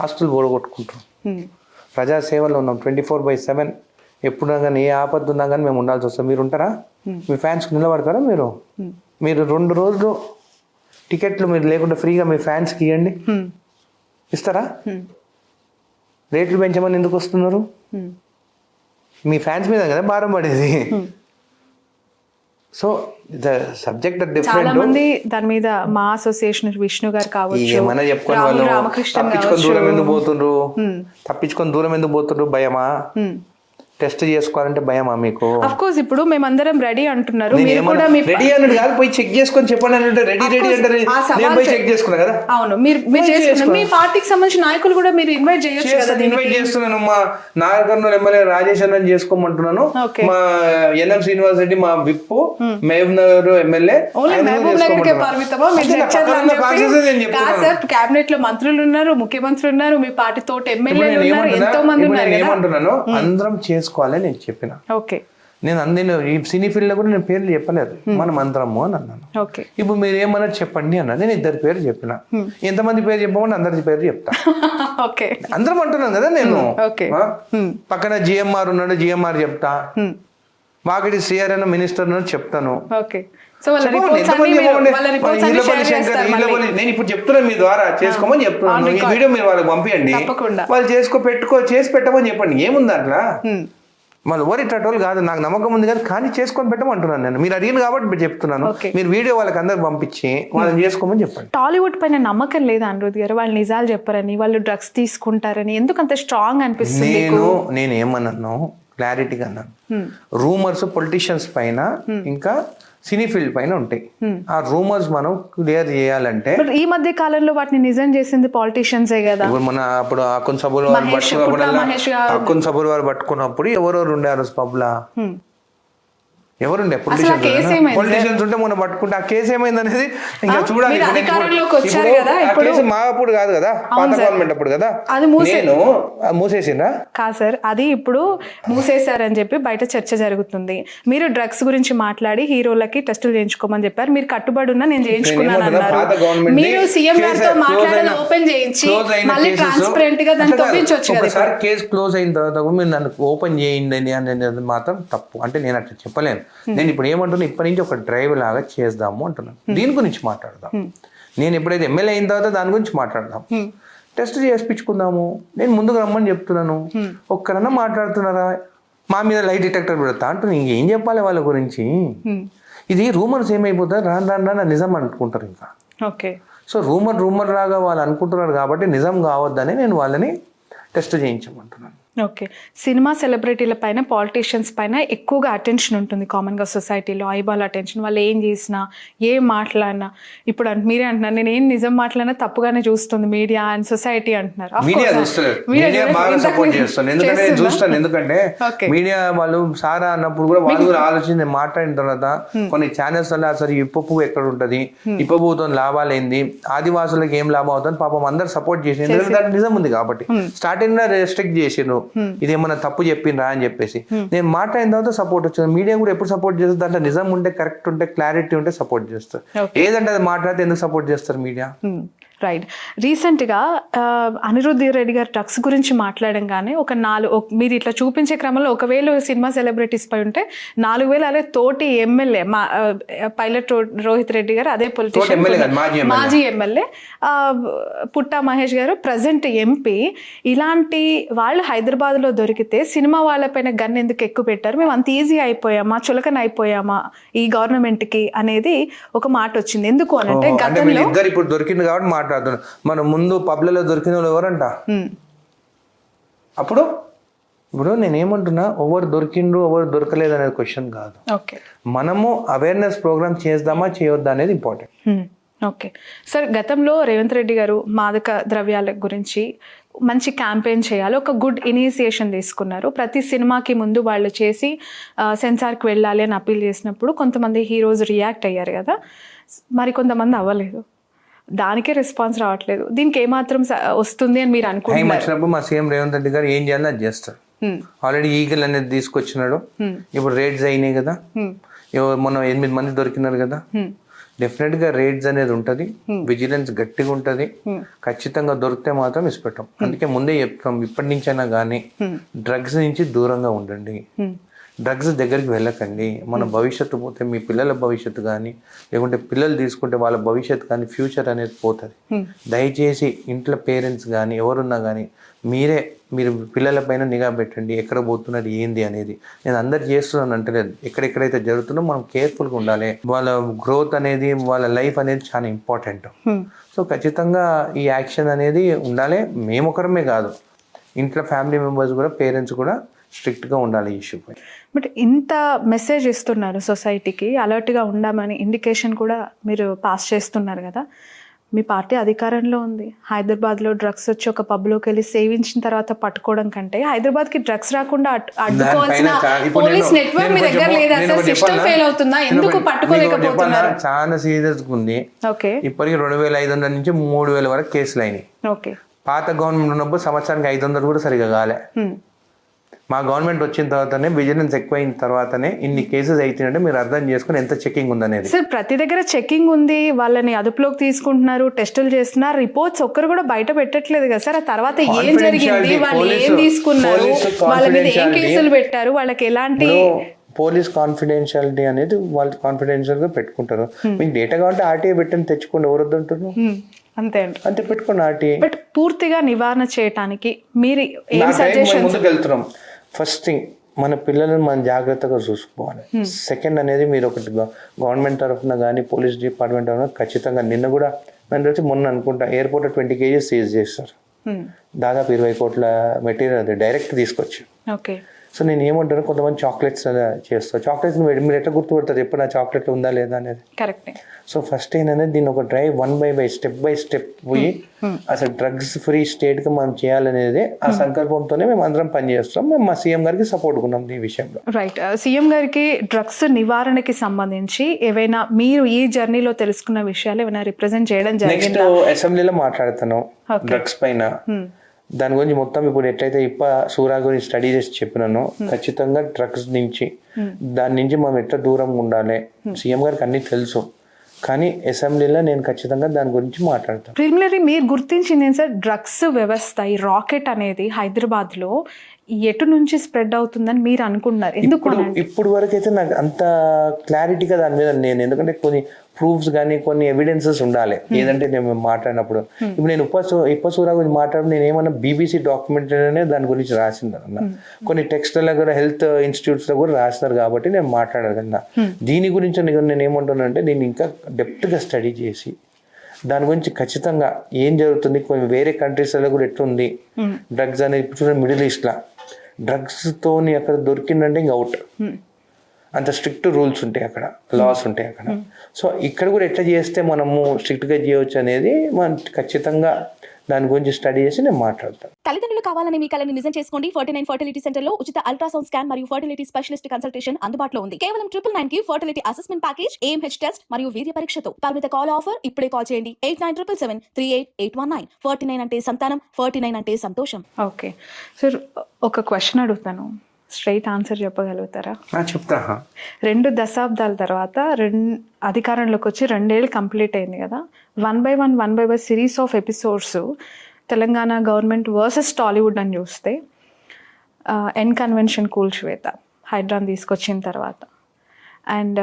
ఆస్తులు ఓడగొట్టుకుంటాం. ప్రజాసేవలో ఉన్నాం 24/7. ఎప్పుడున్నా కానీ ఏ ఆపద ఉన్నా కానీ మేము ఉండాల్సి వస్తాం. మీరు ఉంటారా? మీ ఫ్యాన్స్కి నిలబడతారా? మీరు 2 రోజులు టికెట్లు మీరు లేకుండా ఫ్రీగా మీ ఫ్యాన్స్కి ఇవ్వండి, ఇస్తారా? రేట్లు పెంచమని ఎందుకు వస్తున్నారు? మీ ఫ్యాన్స్ మీద కదా భారం పడేది. సో ద సబ్జెక్ట్ చాలా డిఫరెంట్. మంది దాని మీద మా అసోసియేషన్ విష్ణు గారు కావచ్చు, ఏమైనా చెప్పుకొని వాళ్ళు రామకృష్ణ తప్పించుకొని దూరం ఎందుకు పోతుండ్రు? తప్పించుకొని దూరం ఎందుకు పోతుండ్రు? భయమా? టెస్ట్ చేసుకోవాలంటే భయమా మీకు? అఫ్ కోర్స్ ఇప్పుడు మేమందరం రెడీ అంటున్నారు, మీరు కూడా మీ రెడీ అన్నట్టు కాదు, పోయి చెక్ చేసుకొని చెప్పండి అంటే రెడీ అంటారు. నేను పోయి చెక్ చేసుకున్నా కదా. అవును, మీరు చేసుకున్నారు. మీ పార్టీకి సంబంధించిన నాయకులు కూడా మీరు ఇన్వైట్ చేయొచ్చు కదా. ఇన్వైట్ చేస్తున్నాను. మా నాగర్కర్నూలు ఎమ్మెల్యే రాజేష్ అన్నని చేసుకోమంటున్నాను. మా ఎన్ఎం శ్రీనివాస్ రెడ్డి మా విప్, మహబూబ్ నగర్ ఎమ్మెల్యే. మహబూబ్ నగర్ కే పరిమితమా? కేబినెట్ లో మంత్రులు ఉన్నారు, ముఖ్యమంత్రులు ఉన్నారు, మీ పార్టీ తోటి ఎమ్మెల్యేలు ఉన్నారు, ఎంతో మంది ఉన్నారు. ఏమంటున్నాను, అందరం చేసుకోవాలని నేను చెప్పిన. ఓకే, నేను ఈ సినీ ఫీల్డ్ లో కూడా నేను పేర్లు చెప్పలేదు, మనం అందరము అని అన్నాను. ఓకే, ఇప్పుడు మీరు ఏమన్నా చెప్పండి అన్నా. నేను 2 పేరు చెప్పిన. ఎంతమంది పేరు చెప్పమని అందరి పేరు చెప్తా. ఓకే, అందరం అంటున్నాను కదా నేను. ఓకే. పక్కన జిఎంఆర్ ఉన్నాడు, జిఎంఆర్ చెప్తా. వాకిటి శ్రీఆర్ అన్న మినిస్టర్ చెప్తాను. ఓకే, సో వాళ్ళ రిపోర్ట్స్ అన్ని నేను ఇప్పుడు చెప్తున్నా, మీ ద్వారా చేసుకోమని చెప్తున్నాను. ఈ వీడియో మీరు వాళ్ళకి పంపించండి, వాళ్ళు చేసి పెట్టమని చెప్పండి. ఏముంది అట్లా? మళ్ళీ ఓరి టోల్ కాదు, నాకు నమ్మకం ఉంది కదా, కానీ చేసుకొని పెట్టమంటున్నాను నేను. మీరు అడిగిన కాబట్టి చెప్తున్నాను. మీరు వీడియో వాళ్ళకి అందరికి పంపించి వాళ్ళని చేసుకోమని చెప్పండి. టాలీవుడ్ పైన నమ్మకం లేదా అనిరుద్ గారు? వాళ్ళు నిజాలు చెప్పారని, వాళ్ళు డ్రగ్స్ తీసుకుంటారని ఎందుకు అంత స్ట్రాంగ్ అనిపిస్తుంది? నేను ఏమన్నాను, క్లారిటీగా అన్నాను. రూమర్స్ పొలిటీషియన్స్ పైన ఇంకా సినీ ఫీల్డ్ పైన ఉంటాయి. ఆ రూమర్స్ మనం క్లియర్ చేయాలంటే ఈ మధ్య కాలంలో వాటిని నిజం చేసింది పాలిటీషియన్సే కదా. ఇప్పుడు మన అప్పుడు అక్కున్ సభలు వారు పట్టుకున్నప్పుడు ఎవరెవరు ఉండే ఆ రోజు పబ్లా? ఎవరుండే? పొలిటీషియన్స్ ఉంటే మనం పట్టుకుంటే ఆ కేసు ఏమైంది అనేది ఇంకా చూడాలి. ఆ కేసు మా అప్పుడు కాదు కదా, పాత గవర్నమెంట్ అప్పుడు కదా. నేను మూసేసిందా? కాదు సార్, అది ఇప్పుడు మూసేశారని చెప్పి బయట చర్చ జరుగుతుంది. మీరు డ్రగ్స్ గురించి మాట్లాడి హీరోలకి టెస్టులు చేయించుకోమని చెప్పారు. మీరు కట్టుబడి ఉన్నా నేను చేయించుకున్నాను అన్నారు. మీరు సీఎం గారితో మాట్లాడాలి, ఓపెన్ చేయించి మళ్ళీ ట్రాన్స్పరెంట్ గా దాన్ని తప్పించవచ్చు కదా. ఒకసారి కేసు క్లోజ్ అయిన తర్వాత మీరు నన్ను ఓపెన్ చేయండి అనేది మాత్రం తప్పు. అంటే నేను అట్లా చెప్పలేను. నేను ఇప్పుడు ఏమంటున్నా, ఇప్పటి నుంచి ఒక డ్రైవ్ లాగా చేద్దాము అంటున్నాను. దీని గురించి మాట్లాడదాం. నేను ఎప్పుడైతే ఎమ్మెల్యే అయిన తర్వాత దాని గురించి మాట్లాడదాం. టెస్ట్ చేయించుకుందాము. నేను ముందుకు రమ్మని చెప్తున్నాను. ఒక్కరన్నా మాట్లాడుతున్నారా? మా మీద లైట్ డిటెక్టర్ పెడతా అంటున్నా. ఇంకేం చెప్పాలి వాళ్ళ గురించి? ఇది రూమర్స్ ఏమైపోతుంది, రాను నిజం అనుకుంటారు ఇంకా. ఓకే, సో రూమర్ లాగా వాళ్ళు అనుకుంటున్నారు కాబట్టి నిజం కావద్దని నేను వాళ్ళని టెస్ట్ చేయించమంటున్నాను. ఓకే, సినిమా సెలబ్రిటీల పైన, పాలిటీషియన్స్ పైన ఎక్కువగా అటెన్షన్ ఉంటుంది కామన్గా సొసైటీలో. ఐబాల్ అటెన్షన్, వాళ్ళు ఏం చేసినా ఏం మాట్లాడినా. ఇప్పుడు మీరే అంటున్నారు, నేను ఏం నిజం మాట్లాడినా తప్పుగానే చూస్తుంది మీడియా అండ్ సొసైటీ అంటున్నారు. మీడియా బాగా సపోర్ట్ చేస్తాను, ఎందుకంటే నేను చూస్తాను. ఎందుకంటే మీడియా వాళ్ళు సారా అన్నప్పుడు కూడా వాళ్ళు కూడా ఆలోచించి నేను మాట్లాడిన తర్వాత కొన్ని ఛానల్స్ వల్ల అసలు ఇప్ప పువ్వు ఎక్కడ ఉంటుంది, ఇప్ప పువ్వుతో లాభాలు ఏంది, ఆదివాసులకు ఏం లాభం అవుతుంది, పాపం అందరు సపోర్ట్ చేసి, ఎందుకంటే దానికి నిజం ఉంది కాబట్టి. స్టార్టింగ్ లో రెస్ట్రిక్ట్ చేసిండ్రు, ఇదేమన్నా తప్పు చెప్పిండ్రా అని చెప్పేసి. నేను మాట్లాడిన తర్వాత సపోర్ట్ వచ్చింది. మీడియా కూడా ఎప్పుడు సపోర్ట్ చేస్తుంది, దాంట్లో నిజం ఉంటే, కరెక్ట్ ఉంటే, క్లారిటీ ఉంటే సపోర్ట్ చేస్తారు. ఏదంటే అది మాట్లాడితే ఎందుకు సపోర్ట్ చేస్తారు మీడియా? రైట్. రీసెంట్గా అనిరుద్ధ్ రెడ్డి గారు డ్రగ్స్ గురించి మాట్లాడంగానే మీరు ఇట్లా చూపించే క్రమంలో 1,000 సినిమా సెలబ్రిటీస్ పై ఉంటే 4,000 అదే తోటి ఎమ్మెల్యే పైలట్ రోహిత్ రెడ్డి గారు, అదే పొలిటీషియన్ మాజీ ఎమ్మెల్యే పుట్టా మహేష్ గారు ప్రజెంట్ ఎంపీ, ఇలాంటి వాళ్ళు హైదరాబాద్లో దొరికితే సినిమా వాళ్ళపైన గన్ ఎందుకు ఎక్కువ పెట్టారు, మేము అంత ఈజీ అయిపోయామా, చులకన అయిపోయామా ఈ గవర్నమెంట్కి అనేది ఒక మాట వచ్చింది. ఎందుకు అనంటే గతంలో ఇప్పుడు దొరికింది కాబట్టి మాట్లాడుతున్నాం. మనం ముందు పబ్లలో దొరికిన వాళ్ళు ఎవరంట అప్పుడు? ఇప్పుడు నేనేమంటున్నా, ఎవరు దొరికిండ్రు ఎవరు దొరకలేదు అనేది క్వశ్చన్ కాదు. మనము అవేర్నెస్ ప్రోగ్రామ్ చేద్దామా చేయొద్దా అనేది ఇంపార్టెంట్. ఓకే సార్, గతంలో రేవంత్ రెడ్డి గారు మాదక ద్రవ్యాల గురించి మంచి క్యాంపెయిన్ చేయాలి, ఒక గుడ్ ఇనిషియేషన్ తీసుకున్నారు. ప్రతి సినిమాకి ముందు వాళ్ళు చేసి సెన్సార్కి వెళ్ళాలి అని అప్పీల్ చేసినప్పుడు కొంతమంది హీరోస్ రియాక్ట్ అయ్యారు కదా, మరి కొంతమంది అవ్వలేదు. దానికే రెస్పాన్స్ రావట్లేదు. దీనికి ఏమాత్రం వస్తుంది అని మీరు అనుకుంటున్నారు? మా సీఎం రేవంత్ రెడ్డి గారు ఏం చేయాలో అది చేస్తారు. ఆల్రెడీ ఈగల్ అనేది తీసుకొచ్చినాడు. ఇప్పుడు రేడ్స్ అయినాయి కదా, మొన్న 8 మంది దొరికినారు కదా. డెఫినెట్ గా రేడ్స్ అనేది ఉంటది, విజిలెన్స్ గట్టిగా ఉంటది. ఖచ్చితంగా దొరికితే మాత్రం ఇసిపెట్టాం. అందుకే ముందే చెప్తాం, ఇప్పటి నుంచైనా కానీ డ్రగ్స్ నుంచి దూరంగా ఉండండి, డ్రగ్స్ దగ్గరికి వెళ్ళకండి. మన భవిష్యత్తు పోతే మీ పిల్లల భవిష్యత్తు కానీ, లేకుంటే పిల్లలు తీసుకుంటే వాళ్ళ భవిష్యత్తు కానీ, ఫ్యూచర్ అనేది పోతుంది. దయచేసి ఇంట్లో పేరెంట్స్ కానీ ఎవరున్నా కానీ మీరు పిల్లల పైన నిఘా పెట్టండి, ఎక్కడ పోతున్నారు ఏంది అనేది. నేను అందరు చేస్తున్నాను అంటలేదు, ఎక్కడెక్కడైతే జరుగుతుందో మనం కేర్ఫుల్గా ఉండాలి. వాళ్ళ గ్రోత్ అనేది, వాళ్ళ లైఫ్ అనేది చాలా ఇంపార్టెంట్. సో ఖచ్చితంగా ఈ యాక్షన్ అనేది ఉండాలి. మేమొకరమే కాదు, ఇంట్లో ఫ్యామిలీ మెంబర్స్ కూడా, పేరెంట్స్ కూడా స్ట్రిక్ట్గా ఉండాలి ఈ ఇష్యూ పై. బట్ ఇంత మెసేజ్ ఇస్తున్నారు సొసైటీకి, అలర్ట్గా ఉండమని ఇండికేషన్ కూడా మీరు పాస్ చేస్తున్నారు కదా. మీ పార్టీ అధికారంలో ఉంది. హైదరాబాద్లో డ్రగ్స్ వచ్చి ఒక పబ్లోకి వెళ్ళి సేవించిన తర్వాత పట్టుకోవడం కంటే హైదరాబాద్కి డ్రగ్స్ రాకుండా అడ్డుకోవాల్సిన పోలీస్ నెట్వర్క్ మీ దగ్గర లేదా సార్? సిస్టమ్ ఫెయిల్ అవుతుందా? ఎందుకు పట్టుకోలేకపోతున్నారు? చాలా సీరియస్ ఉంది. ఓకే, ఇప్పటికి 2,500 నుంచి 3,000 వరకు కేసులు అయినాయి. ఓకే, పాత గవర్నమెంట్ ఉన్నప్పుడు సంవత్సరానికి 500 కూడా సరిగా కాలే. మా గవర్నమెంట్ వచ్చిన తర్వాతనే, విజిలెన్స్ ఎక్కువైన తర్వాతనే ఇన్ని కేసెస్ అవుతున్నాయంటే మీరు అర్థం చేసుకుని ఎంత చెకింగ్ ఉందనేది. సార్ ప్రతి దగ్గర చెకింగ్ ఉంది, వాళ్ళని అదుపులోకి తీసుకుంటున్నారు, టెస్టులు చేస్తున్నారు, రిపోర్ట్స్ ఒక్కరు కూడా బయట పెట్టట్లేదు కదా సార్. ఆ తర్వాత ఏం జరిగింది, వాళ్ళు ఏం తీసుకున్నారు, వాళ్ళ మీద ఏం కేసులు పెట్టారు, వాళ్ళకి ఎలాంటి పోలీస్ కాన్ఫిడెన్షియాలిటీ అనేది వాళ్ళు కాన్ఫిడెన్షియల్ గా పెట్టుకుంటారు. మీకు డేటా కావాలంటే ఆర్టీఐ పెట్టని తెచ్చుకోండి, ఎవరు వద్దంటారు? అంతే అండి, అంతే పెట్టుకోండి ఆర్టీఐ. బట్ పూర్తిగా నివారణ చేయడానికి మీరు ఏం సజెషన్? ముందుకు వెళ్తున్నాం. ఫస్ట్ థింగ్, మన పిల్లలను మనం జాగ్రత్తగా చూసుకోవాలి. సెకండ్ అనేది, మీరు ఒకటి గవర్నమెంట్ తరఫున కానీ, పోలీస్ డిపార్ట్మెంట్ తరఫున ఖచ్చితంగా, నిన్న కూడా నేను తెలిసి మొన్న అనుకుంటా ఎయిర్పోర్ట్ 20 kgs సీజ్ చేస్తారు. దాదాపు 20 కోట్ల మెటీరియల్ అది డైరెక్ట్ తీసుకొచ్చి. ఓకే, సో నేను ఏమంటాను, కొంతమంది చాక్లెట్స్ చేస్తారు. చాక్లెట్స్ మీరు ఎట్లా గుర్తుపడతారు ఎప్పుడు నా చాక్లెట్లో ఉందా లేదా అనేది? కరెక్ట్. సో ఫస్ట్ ఏంటంటే దీన్ని ఒక drive 1 by step by step పోయి అసలు డ్రగ్స్ ఫ్రీ స్టేట్గా మనం చేయాలనేది ఆ సంకల్పంతోనే మేము అందరం పనిచేస్తాం. మేము మా సీఎం గారికి సపోర్ట్ ఉన్నాం ఈ విషయంలో. రైట్. సీఎం గారికి డ్రగ్స్ నివారణకి సంబంధించి ఏవైనా మీరు ఈ జర్నీలో తెలుసుకున్న విషయాలు ఏమైనా రిప్రజెంట్ చేయడం జరిగిందా? నెక్స్ట్ అసెంబ్లీలో మాట్లాడుతున్నాం డ్రగ్స్ పైన. దాని గురించి మొత్తం ఇప్పుడు ఎట్లయితే సూరా గురించి స్టడీ చేసి చెప్పినానో, ఖచ్చితంగా డ్రగ్స్ నుంచి దాని నుంచి మనం ఎట్లా దూరంగా ఉండాలి సీఎం గారికి అన్ని తెలుసు. కానీ అసెంబ్లీలో నేను ఖచ్చితంగా దాని గురించి మాట్లాడతాను. ప్రిలిమినరీ మీరు గుర్తించింది సార్, డ్రగ్స్ వ్యవస్థ ఈ రాకెట్ అనేది హైదరాబాద్లో ఎటు నుంచి స్ప్రెడ్ అవుతుందని మీరు అనుకుంటున్నారు? ఎందుకు ఇప్పుడు వరకు అయితే నాకు అంత క్లారిటీగా దాని మీద నేను, ఎందుకంటే కొన్ని ప్రూఫ్స్ కానీ కొన్ని ఎవిడెన్సెస్ ఉండాలి. ఏదంటే నేను మాట్లాడినప్పుడు, ఇప్పుడు నేను ఇప్పసూరా గురించి మాట్లాడినప్పుడు నేను ఏమన్నా BBC డాక్యుమెంటరీనే దాని గురించి రాసిందన్న, కొన్ని టెక్స్ట్లో కూడా హెల్త్ ఇన్స్టిట్యూట్స్లో కూడా రాసినారు కాబట్టి నేను మాట్లాడగలన్నా. దీని గురించి నేను ఏమంటున్నానంటే, దీన్ని ఇంకా డెప్త్గా స్టడీ చేసి దాని గురించి ఖచ్చితంగా ఏం జరుగుతుంది, కొన్ని వేరే కంట్రీస్లో కూడా ఎట్లుంది డ్రగ్స్ అనేది. ఇప్పుడు చూడండి, మిడిల్ ఈస్ట్లో డ్రగ్స్తో అక్కడ దొరికిందంటే ఇంక అవుట్, అంత స్ట్రిక్ట్ రూల్స్ ఉంటాయి అక్కడ, లాస్ ఉంటాయి అక్కడ. సో ఇక్కడ కూడా ఎట్లా చేస్తే మనము స్ట్రిక్ట్గా చేయవచ్చు అనేది మనం ఖచ్చితంగా దాని గురించి స్టడీ చేసి నేను మాట్లాడతాను. తల్లిదండ్రులు కావాలని మీ కలను నిజం చేసుకోండి. 49 ఫర్టిలిటీ సెంటర్ లో ఉచిత అల్ట్రాసౌండ్ స్కాన్ మరియు ఫర్టిలిటీ స్పెషలిస్ట్ కన్సల్టేషన్ అందుబాటులో ఉంది. కేవలం 999 కి fertility assessment package, AMH test మరియు వీర్య పరీక్షతో. పరిమిత కాల్ ఆఫర్. ఇప్పుడే కాల్ చేయండి 8977738819. 49 అంటే సంతానం, 49 అంటే సంతోషం. ఓకే సార్, ఒక క్వశ్చన్ అడుగుతాను. స్ట్రైట్ ఆన్సర్ చెప్పగలుగుతారా? చెప్తా. 2 దశాబ్దాల తర్వాత అధికారంలోకి వచ్చి 2 ఏళ్ళు కంప్లీట్ అయింది కదా. 1 by 1 series of episodes Telangana government versus Tollywood అని చూస్తే ఎన్ కన్వెన్షన్ కూల్చివేత హైడ్రాన్ తీసుకొచ్చిన తర్వాత, అండ్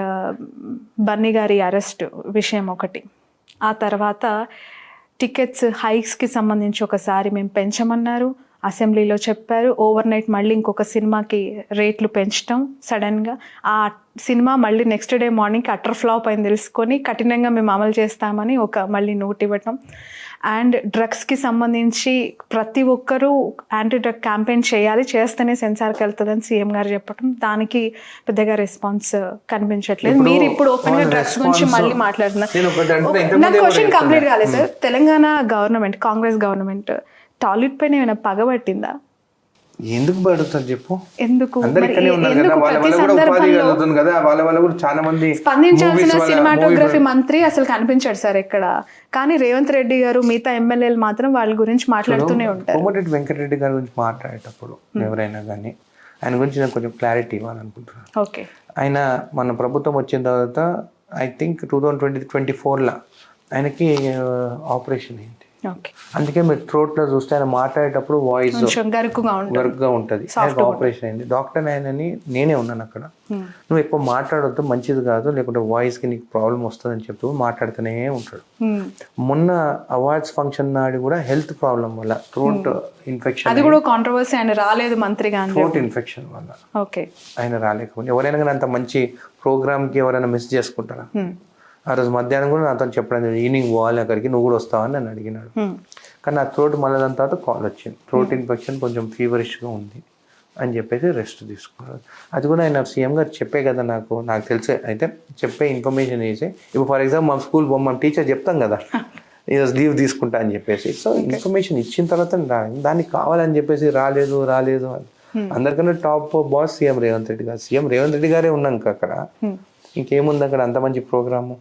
బన్నీ గారి అరెస్ట్ విషయం ఒకటి, ఆ తర్వాత టికెట్స్ హైక్స్కి సంబంధించి ఒకసారి మేము పెంచమన్నారు, అసెంబ్లీలో చెప్పారు, ఓవర్ నైట్ మళ్ళీ ఇంకొక సినిమాకి రేట్లు పెంచడం సడన్గా, ఆ సినిమా మళ్ళీ నెక్స్ట్ డే మార్నింగ్కి అటర్ ఫ్లాప్ అని తెలుసుకొని కఠినంగా మేము అమలు చేస్తామని మళ్ళీ నోట్ ఇవ్వటం, అండ్ డ్రగ్స్కి సంబంధించి ప్రతి ఒక్కరూ యాంటీ డ్రగ్ క్యాంపెయిన్ చేయాలి, చేస్తేనే సెన్సార్కి వెళ్తుందని సీఎం గారు చెప్పడం, దానికి పెద్దగా రెస్పాన్స్ కనిపించట్లేదు. మీరు ఇప్పుడు ఓపెన్గా డ్రగ్స్ గురించి మళ్ళీ మాట్లాడుతున్నారు. నా క్వశ్చన్ కంప్లీట్ కాలేదు sir. Telangana government, Congress government Tollywood పైన ఏమైనా పగబట్టిందా? ఎందుకు పడుతుంది చెప్పు? ఎందుకు చాలా మంది స్పందించాల్సిన సినిమాటోగ్రఫీ మంత్రి అసలు కనిపించాడు సార్ ఎక్కడ, కానీ రేవంత్ రెడ్డి గారు మిగతా ఎమ్మెల్యేలు మాత్రం వాళ్ళ గురించి మాట్లాడుతూనే ఉంటారు. కోమటిరెడ్డి వెంకటరెడ్డి గారి గురించి మాట్లాడేటప్పుడు ఎవరైనా కానీ ఆయన గురించి నేను కొంచెం క్లారిటీ ఇవ్వాలనుకుంటున్నాను. ఓకే. ఆయన మన ప్రభుత్వం వచ్చిన తర్వాత ఐ థింక్ 2024లో ఆయనకి ఆపరేషన్ అయింది. అందుకే మీరు థ్రోట్లో చూస్తే ఆయన మాట్లాడేటప్పుడు వాయిస్ వర్క్గా ఉంటుంది. ఆపరేషన్ అయింది. డాక్టర్ ఆయనని నేనే ఉన్నాను అక్కడ, నువ్వు ఎక్కువ మాట్లాడొద్దు, మంచిది కాదు, లేకుంటే వాయిస్కి నీకు ప్రాబ్లం వస్తుందని చెప్పి మాట్లాడుతూనే ఉంటాడు. మొన్న అవార్డ్స్ ఫంక్షన్ నాడు కూడా హెల్త్ ప్రాబ్లం వల్ల థ్రోట్ ఇన్ఫెక్షన్, అది కూడా కాంట్రవర్సీ, ఆయన రాలేదు మంత్రిగా, థ్రోట్ ఇన్ఫెక్షన్ వల్ల ఆయన రాలేకపోయింది. ఎవరైనా కానీ అంత మంచి ప్రోగ్రామ్కి ఎవరైనా మిస్ చేసుకుంటారా? ఆ రోజు మధ్యాహ్నం కూడా నాతో చెప్పడం, ఈవినింగ్ పోవాలి అక్కడికి, నువ్వు కూడా వస్తావని నన్ను అడిగినాడు. కానీ నా థ్రోట్ మళ్ళీ దాని తర్వాత కాల్ వచ్చింది, థ్రోట్ ఇన్ఫెక్షన్ కొంచెం ఫీవరిష్గా ఉంది అని చెప్పేసి రెస్ట్ తీసుకున్నాడు. అది కూడా ఆయన సీఎం గారు చెప్పే కదా నాకు తెలిసే, అయితే చెప్పే ఇన్ఫర్మేషన్ వేసి, ఇప్పుడు ఫర్ ఎగ్జాంపుల్ మా స్కూల్ మా టీచర్ చెప్తాం కదా ఈరోజు లీవ్ తీసుకుంటా అని చెప్పేసి, సో ఇన్ఫర్మేషన్ ఇచ్చిన తర్వాత దానికి కావాలని చెప్పేసి రాలేదు అని. అందరికన్నా top boss CM Revanth Reddy గారు. సీఎం రేవంత్ రెడ్డి గారే ఉన్నాక అక్కడ ఇంకేముంది అక్కడ అంత మంచి ప్రోగ్రాము.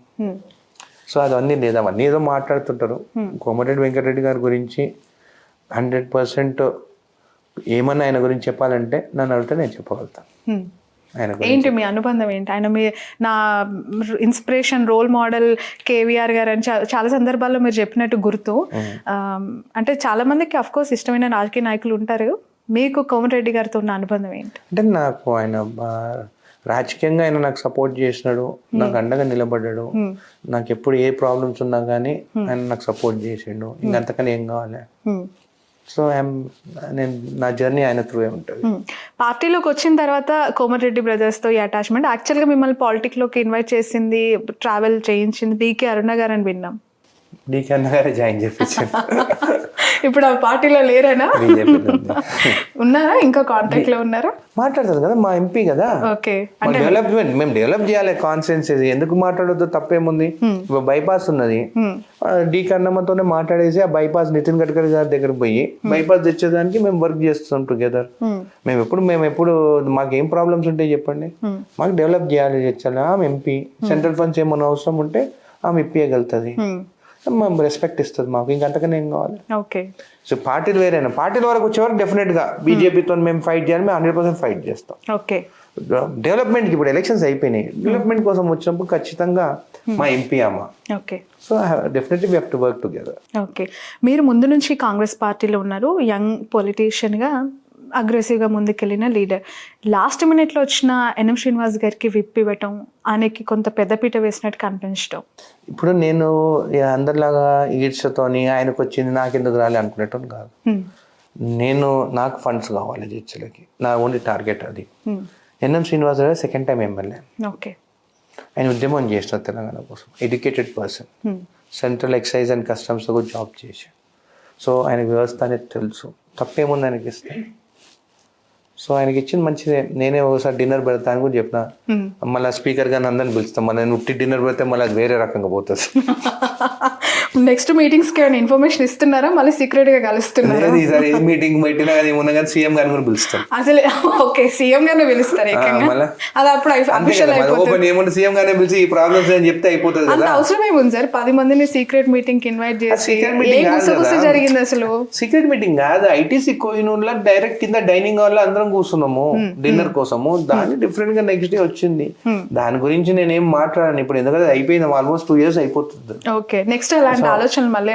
సో అవన్నీ లేదు, అవన్నీ ఏదో మాట్లాడుతుంటారు. కోమటిరెడ్డి వెంకటరెడ్డి గారి గురించి 100% ఏమన్నా ఆయన గురించి చెప్పాలంటే నన్ను అడిగితే నేను చెప్పగలుగుతాను. ఏంటి మీ అనుబంధం ఏంటి? ఆయన నా ఇన్స్పిరేషన్, రోల్ మోడల్ కేవీఆర్ గారు అని చాలా సందర్భాల్లో మీరు చెప్పినట్టు గుర్తు. అంటే చాలా మందికి అఫ్ కోర్స్ ఇష్టమైన రాజకీయ నాయకులు ఉంటారు, మీకు కోమటిరెడ్డి గారితో ఉన్న అనుబంధం ఏంటి? అంటే నాకు ఆయన రాజకీయంగా ఆయన నాకు సపోర్ట్ చేసినాడు, నాకు అండగా నిలబడ్డాడు. నాకు ఎప్పుడు ఏ ప్రాబ్లమ్స్ ఉన్నా కానీ ఆయన నాకు సపోర్ట్ చేసిండు. ఇంకంతకని ఏం కావాలి? సో నేను నా జర్నీ ఆయన త్రూవే ఉంటుంది. పార్టీలోకి వచ్చిన తర్వాత కోమటిరెడ్డి బ్రదర్స్తో ఈ అటాచ్మెంట్, యాక్చువల్గా మిమ్మల్ని పాలిటిక్లోకి ఇన్వైట్ చేసింది, ట్రావెల్ చేయించింది డీకే అరుణ గారు అని విన్నాం. డీకే అరుణ గారే జాయిన్ చేయించాను. ఇప్పుడు ఆ పార్టీలో లేరేనా? ఉన్నారా? ఇంకా కాంటాక్ట్ లో ఉన్నారా? మాట్లాడతారు కదా, మా ఎంపీ కదా. ఓకే. డెవలప్మెంట్ మేము డెవలప్ చేయాలి కాన్స్టిట్యున్సీ, ఎందుకు మాట్లాడొద్దు, తప్పేముంది. ఇప్పుడు బైపాస్ ఉన్నది, డి కన్నమ్మతోనే మాట్లాడేసి ఆ బైపాస్ నితిన్ గడ్కరీ గారి దగ్గర పోయి బైపాస్ తెచ్చేదానికి మేము వర్క్ చేస్తున్నాం టుగెదర్. మేము ఎప్పుడు మాకేం ప్రాబ్లమ్స్ ఉంటాయి చెప్పండి, మాకు డెవలప్ చేయాలి తెచ్చాలి. ఆమె ఎంపీ, సెంట్రల్ ఫండ్స్ ఏమైనా అవసరం ఉంటే ఆమె ఇప్పియగలుగుతుంది, రెస్పెక్ట్ ఇస్తుంది మాకు. ఇంకంతకనే ఏం కావాలి? ఓకే. సో పార్టీలు వేరేనా, పార్టీల వరకు వచ్చేవారు డెఫినెట్ గా బీజేపీతో మేము ఫైట్ చేయాలి, మేము 100% ఫైట్ చేస్తాం. ఓకే. డెవలప్మెంట్ ఇప్పుడు ఎలక్షన్స్ అయిపోయినాయి, డెవలప్మెంట్ కోసం వచ్చినప్పుడు ఖచ్చితంగా మా ఎంపీ అమ్మ. Okay. So definitely we have to work together. Okay. మీరు ముందు నుంచి కాంగ్రెస్ పార్టీలో ఉన్నారు, యంగ్ పొలిటీషియన్ గా అగ్రెసివ్గా ముందుకెళ్ళిన లీడర్. లాస్ట్ మినిట్లో వచ్చిన ఎన్ఎం శ్రీనివాస్ గారికి విప్ ఇవ్వటం, ఆయనకి కొంత పెద్దపీట వేసినట్టు కనిపించడం. ఇప్పుడు నేను అందరిలాగా ఈడ్చతోని ఆయనకు వచ్చింది నాకెందుకు రాలి అనుకునేటం కాదు. నాకు ఫండ్స్ కావాలి చర్చలకి, నా ఓన్లీ టార్గెట్ అది. ఎన్ఎం శ్రీనివాస్ గారు సెకండ్ టైం ఎమ్మెల్యే. ఓకే. ఆయన ఉద్యమం చేసిన తెలంగాణ కోసం, educated person, central excise and కస్టమ్స్లో కూడా జాబ్ చేసి, సో ఆయన వ్యవస్థ అనేది తెలుసు, తప్పేముంది ఆయనకి ఇస్తే. సో ఆయనకి ఇచ్చింది మంచిదే. నేనే ఒకసారి డిన్నర్ పెడతాను కూడా చెప్పిన, మళ్ళీ స్పీకర్ గారిని అందరిని పిలుస్తాం, మళ్ళీ నేను ఉట్టి డిన్నర్ పెడితే మళ్ళీ అది వేరే రకంగా పోతుంది. నెక్స్ట్ మీటింగ్స్ కి ఏమైనా ఇన్ఫర్మేషన్ ఇస్తున్నారా? మళ్ళీ సీక్రెట్ గా కలుస్తున్నారా? ఈసారి ఏ మీటింగ్ పెట్టినా కానీ ఉన్నా కానీ సీఎం గారిని కూడా పిలుస్తాం అసలు. ఓకే, సీఎం గారిని పిలుస్తారు అది అప్పుడు ఏమంటే సీఎం గారిని పిలిచి ఈ ప్రాబ్లమ్స్ అని చెప్తే అయిపోతుంది. అంత అవసరం ఏముంది సార్? 10 మందిని సీక్రెట్ మీటింగ్ కి ఇన్వైట్ చేసి జరిగింది అసలు. సీక్రెట్ మీటింగ్ కాదు, ఐటీసీ కోహినూర్ లో డైరెక్ట్ కింద డైనింగ్ హాల్ లో అందరం అందరం కూర్చున్నాము డిన్నర్ కోసము, దాన్ని డిఫరెంట్ గా నెక్స్ట్ డే వచ్చింది. దాని గురించి నేనేం మాట్లాడాను ఇప్పుడు, ఎందుకంటే అయిపోయింది ఆల్మోస్ట్ 2 years అయిపోతుంది. ఓకే, నెక్స్ట్ అలాంటి ఆలోచనలు మళ్ళీ